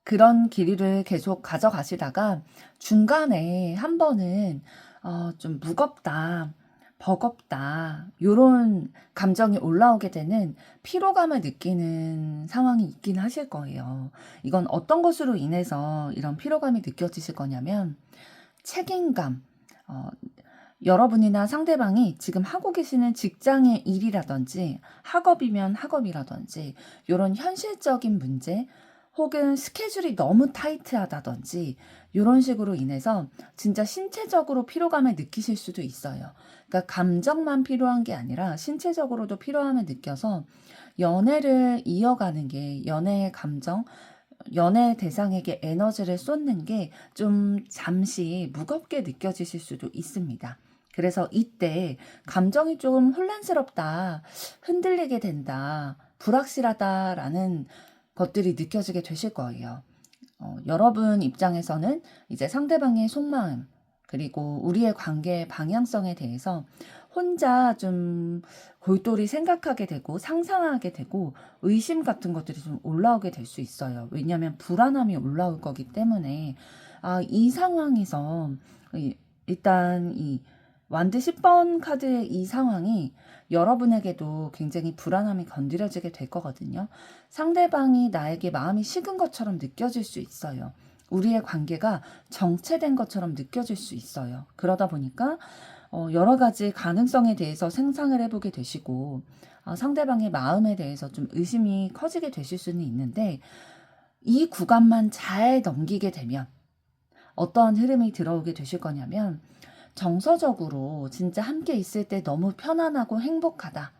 그런 길이를 계속 가져가시다가 중간에 한 번은 좀 무겁다, 버겁다 요런 감정이 올라오게 되는 피로감을 느끼는 상황이 있긴 하실 거예요. 이건 어떤 것으로 인해서 이런 피로감이 느껴지실 거냐면 책임감, 어, 여러분이나 상대방이 지금 하고 계시는 직장의 일이라든지 학업이면 학업이라든지 이런 현실적인 문제 혹은 스케줄이 너무 타이트하다든지 요런 식으로 인해서 진짜 신체적으로 피로감을 느끼실 수도 있어요. 그러니까 감정만 필요한 게 아니라 신체적으로도 피로함을 느껴서 연애를 이어가는 게 연애의 감정, 연애 대상에게 에너지를 쏟는 게 좀 잠시 무겁게 느껴지실 수도 있습니다. 그래서 이때 감정이 좀 혼란스럽다, 흔들리게 된다, 불확실하다라는 것들이 느껴지게 되실 거예요. 여러분 입장에서는 이제 상대방의 속마음, 그리고 우리의 관계의 방향성에 대해서 혼자 좀 골똘히 생각하게 되고 상상하게 되고 의심 같은 것들이 좀 올라오게 될 수 있어요. 왜냐하면 불안함이 올라올 거기 때문에 이 상황에서 일단 이 완드 10번 카드의 이 상황이 여러분에게도 굉장히 불안함이 건드려지게 될 거거든요. 상대방이 나에게 마음이 식은 것처럼 느껴질 수 있어요. 우리의 관계가 정체된 것처럼 느껴질 수 있어요. 그러다 보니까 여러 가지 가능성에 대해서 상상을 해보게 되시고 상대방의 마음에 대해서 좀 의심이 커지게 되실 수는 있는데 이 구간만 잘 넘기게 되면 어떠한 흐름이 들어오게 되실 거냐면 정서적으로 진짜 함께 있을 때 너무 편안하고 행복하다.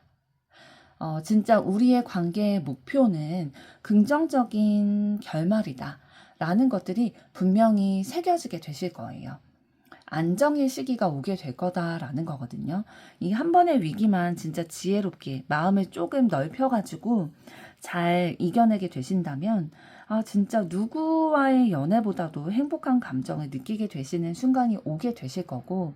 진짜 우리의 관계의 목표는 긍정적인 결말이다. 라는 것들이 분명히 새겨지게 되실 거예요. 안정의 시기가 오게 될 거다라는 거거든요. 이 한 번의 위기만 진짜 지혜롭게 마음을 조금 넓혀가지고 잘 이겨내게 되신다면 진짜 누구와의 연애보다도 행복한 감정을 느끼게 되시는 순간이 오게 되실 거고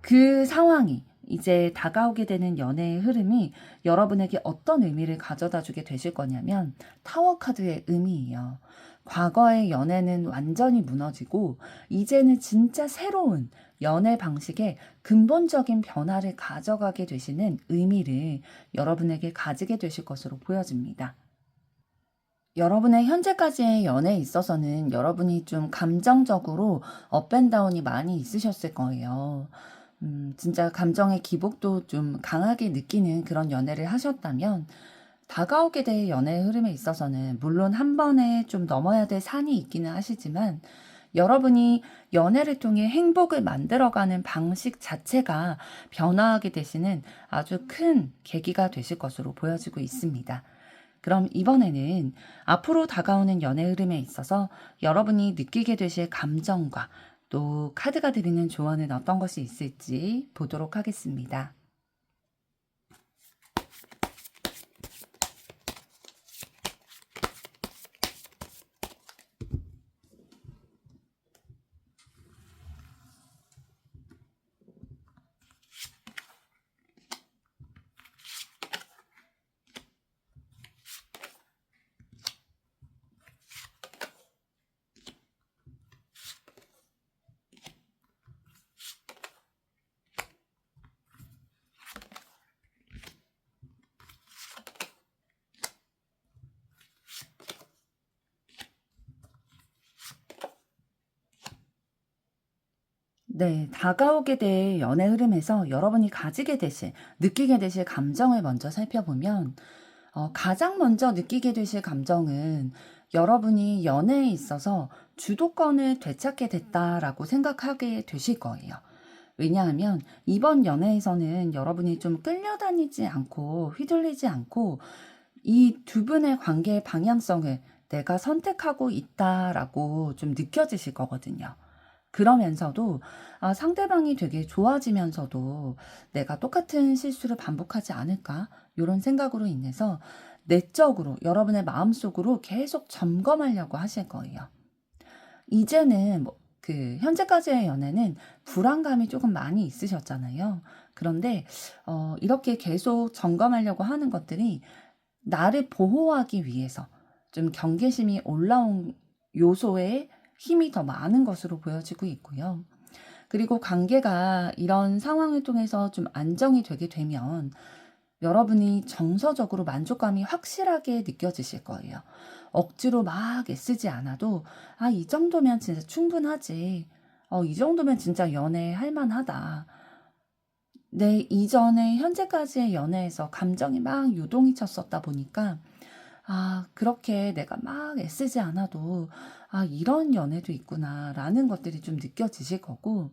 그 상황이 이제 다가오게 되는 연애의 흐름이 여러분에게 어떤 의미를 가져다 주게 되실 거냐면 타워 카드의 의미예요. 과거의 연애는 완전히 무너지고 이제는 진짜 새로운 연애 방식의 근본적인 변화를 가져가게 되시는 의미를 여러분에게 가지게 되실 것으로 보여집니다. 여러분의 현재까지의 연애에 있어서는 여러분이 좀 감정적으로 업앤다운이 많이 있으셨을 거예요. 진짜 감정의 기복도 좀 강하게 느끼는 그런 연애를 하셨다면 다가오게 될 연애의 흐름에 있어서는 물론 한 번에 좀 넘어야 될 산이 있기는 하시지만 여러분이 연애를 통해 행복을 만들어가는 방식 자체가 변화하게 되시는 아주 큰 계기가 되실 것으로 보여지고 있습니다. 그럼 이번에는 앞으로 다가오는 연애 흐름에 있어서 여러분이 느끼게 되실 감정과 또 카드가 드리는 조언은 어떤 것이 있을지 보도록 하겠습니다. 네, 다가오게 될 연애 흐름에서 여러분이 가지게 되실, 느끼게 되실 감정을 먼저 살펴보면, 가장 먼저 느끼게 되실 감정은 여러분이 연애에 있어서 주도권을 되찾게 됐다라고 생각하게 되실 거예요. 왜냐하면 이번 연애에서는 여러분이 좀 끌려다니지 않고 휘둘리지 않고 이 두 분의 관계의 방향성을 내가 선택하고 있다라고 좀 느껴지실 거거든요. 그러면서도 상대방이 되게 좋아지면서도 '내가 똑같은 실수를 반복하지 않을까?' 요런 생각으로 인해서 내적으로 여러분의 마음속으로 계속 점검하려고 하실 거예요. 이제는 현재까지의 연애는 불안감이 조금 많이 있으셨잖아요. 그런데 이렇게 계속 점검하려고 하는 것들이 나를 보호하기 위해서 좀 경계심이 올라온 요소에 힘이 더 많은 것으로 보여지고 있고요. 그리고 관계가 이런 상황을 통해서 좀 안정이 되게 되면 여러분이 정서적으로 만족감이 확실하게 느껴지실 거예요. 억지로 막 애쓰지 않아도 이 정도면 진짜 충분하지. 이 정도면 진짜 연애할 만하다. 내 이전에 현재까지의 연애에서 감정이 막 유동이 쳤었다 보니까 그렇게 내가 막 애쓰지 않아도 이런 연애도 있구나라는 것들이 좀 느껴지실 거고,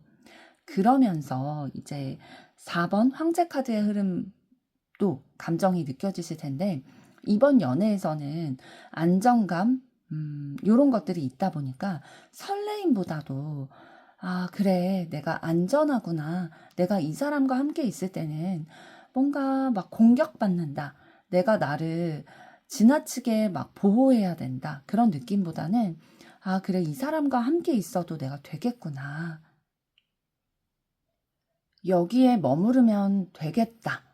그러면서 이제 4번 황제 카드의 흐름도 감정이 느껴지실 텐데, 이번 연애에서는 안정감, 요런 것들이 있다 보니까 설레임보다도 그래, 내가 안전하구나. 내가 이 사람과 함께 있을 때는 뭔가 막 공격받는다. 내가 나를 지나치게 막 보호해야 된다. 그런 느낌보다는 그래, 이 사람과 함께 있어도 내가 되겠구나. 여기에 머무르면 되겠다.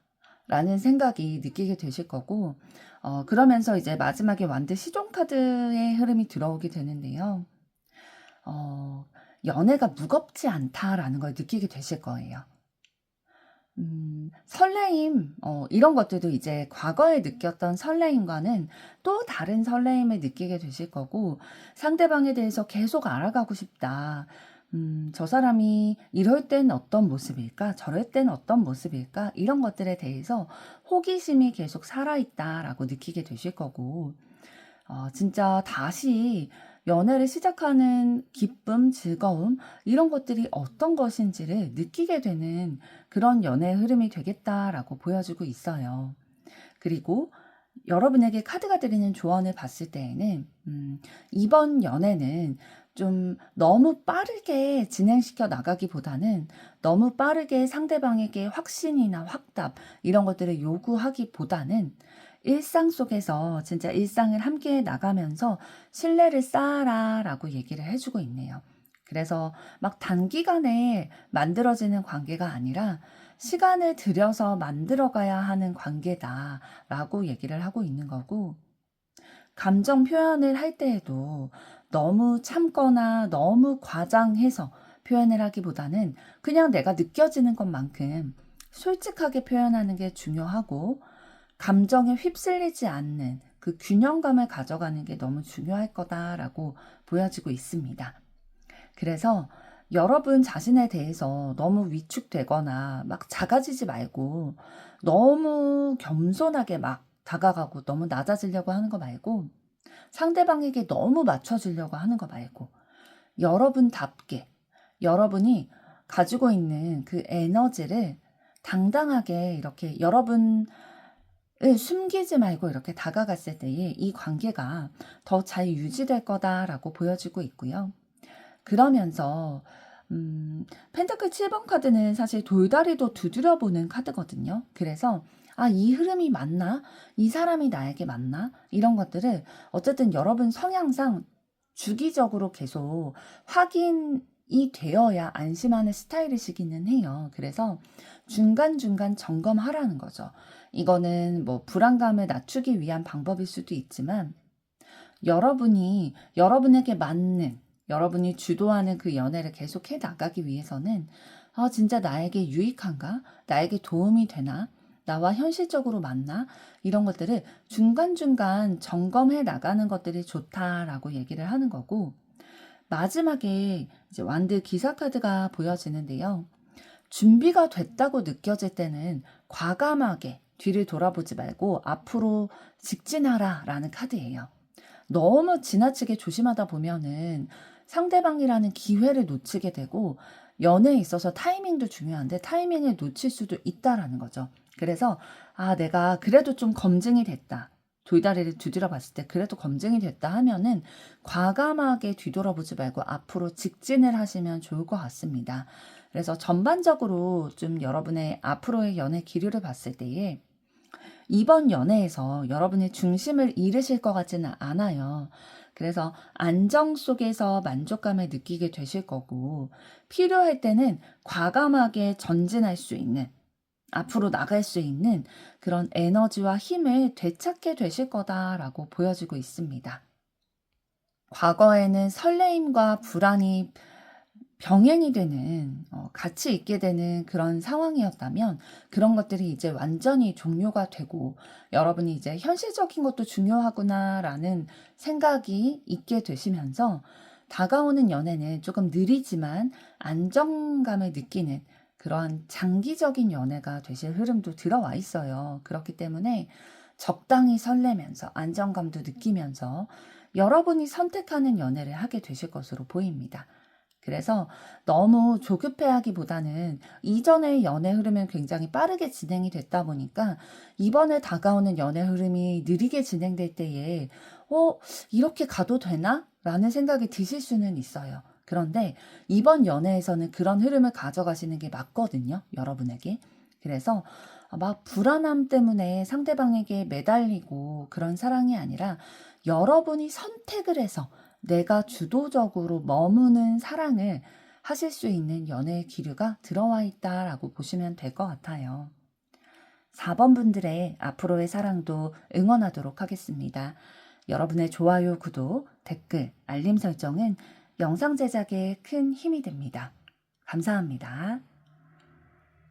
라는 생각이 느끼게 되실 거고, 그러면서 이제 마지막에 완드 시종 카드의 흐름이 들어오게 되는데요. 어, 연애가 무겁지 않다라는 걸 느끼게 되실 거예요. 설레임, 이런 것들도 이제 과거에 느꼈던 설레임과는 또 다른 설레임을 느끼게 되실 거고, 상대방에 대해서 계속 알아가고 싶다. 저 사람이 이럴 땐 어떤 모습일까? 저럴 땐 어떤 모습일까? 이런 것들에 대해서 호기심이 계속 살아있다라고 느끼게 되실 거고, 진짜 다시 연애를 시작하는 기쁨, 즐거움, 이런 것들이 어떤 것인지를 느끼게 되는 그런 연애의 흐름이 되겠다라고 보여주고 있어요. 그리고 여러분에게 카드가 드리는 조언을 봤을 때에는, 이번 연애는 좀 너무 빠르게 진행시켜 나가기보다는 너무 빠르게 상대방에게 확신이나 확답, 이런 것들을 요구하기보다는 일상 속에서 진짜 일상을 함께 나가면서 신뢰를 쌓아라 라고 얘기를 해주고 있네요. 그래서 막 단기간에 만들어지는 관계가 아니라 시간을 들여서 만들어가야 하는 관계다 라고 얘기를 하고 있는 거고, 감정 표현을 할 때에도 너무 참거나 너무 과장해서 표현을 하기보다는 그냥 내가 느껴지는 것만큼 솔직하게 표현하는 게 중요하고, 감정에 휩쓸리지 않는 그 균형감을 가져가는 게 너무 중요할 거다라고 보여지고 있습니다. 그래서 여러분 자신에 대해서 너무 위축되거나 막 작아지지 말고, 너무 겸손하게 막 다가가고 너무 낮아지려고 하는 거 말고, 상대방에게 너무 맞춰주려고 하는 거 말고, 여러분답게 여러분이 가지고 있는 그 에너지를 당당하게 이렇게 여러분을 숨기지 말고 이렇게 다가갔을 때에 이 관계가 더 잘 유지될 거다라고 보여지고 있고요. 그러면서 펜타클 7번 카드는 사실 돌다리도 두드려보는 카드거든요. 그래서 이 흐름이 맞나? 이 사람이 나에게 맞나? 이런 것들을 어쨌든 여러분 성향상 주기적으로 계속 확인이 되어야 안심하는 스타일이시기는 해요. 그래서 중간중간 점검하라는 거죠. 이거는 뭐 불안감을 낮추기 위한 방법일 수도 있지만, 여러분이 여러분에게 맞는, 여러분이 주도하는 그 연애를 계속해 나가기 위해서는 진짜 나에게 유익한가? 나에게 도움이 되나? 나와 현실적으로 맞나? 이런 것들을 중간중간 점검해 나가는 것들이 좋다라고 얘기를 하는 거고, 마지막에 이제 완드 기사 카드가 보여지는데요. 준비가 됐다고 느껴질 때는 과감하게 뒤를 돌아보지 말고 앞으로 직진하라 라는 카드예요. 너무 지나치게 조심하다 보면은 상대방이라는 기회를 놓치게 되고, 연애에 있어서 타이밍도 중요한데 타이밍을 놓칠 수도 있다라는 거죠. 그래서 내가 그래도 좀 검증이 됐다. 돌다리를 두드려 봤을 때 그래도 검증이 됐다 하면은 과감하게 뒤돌아보지 말고 앞으로 직진을 하시면 좋을 것 같습니다. 그래서 전반적으로 좀 여러분의 앞으로의 연애 기류를 봤을 때에 이번 연애에서 여러분의 중심을 잃으실 것 같지는 않아요. 그래서 안정 속에서 만족감을 느끼게 되실 거고, 필요할 때는 과감하게 전진할 수 있는, 앞으로 나갈 수 있는 그런 에너지와 힘을 되찾게 되실 거다라고 보여지고 있습니다. 과거에는 설레임과 불안이 병행이 되는, 같이 있게 되는 그런 상황이었다면 그런 것들이 이제 완전히 종료가 되고, 여러분이 이제 현실적인 것도 중요하구나라는 생각이 있게 되시면서 다가오는 연애는 조금 느리지만 안정감을 느끼는 그런 장기적인 연애가 되실 흐름도 들어와 있어요. 그렇기 때문에 적당히 설레면서 안정감도 느끼면서 여러분이 선택하는 연애를 하게 되실 것으로 보입니다. 그래서 너무 조급해하기보다는 이전의 연애 흐름은 굉장히 빠르게 진행이 됐다 보니까 이번에 다가오는 연애 흐름이 느리게 진행될 때에 이렇게 가도 되나? 라는 생각이 드실 수는 있어요. 그런데 이번 연애에서는 그런 흐름을 가져가시는 게 맞거든요. 여러분에게. 그래서 막 불안함 때문에 상대방에게 매달리고 그런 사랑이 아니라 여러분이 선택을 해서 내가 주도적으로 머무는 사랑을 하실 수 있는 연애의 기류가 들어와 있다라고 보시면 될 것 같아요. 4번 분들의 앞으로의 사랑도 응원하도록 하겠습니다. 여러분의 좋아요, 구독, 댓글, 알림 설정은 영상 제작에 큰 힘이 됩니다. 감사합니다.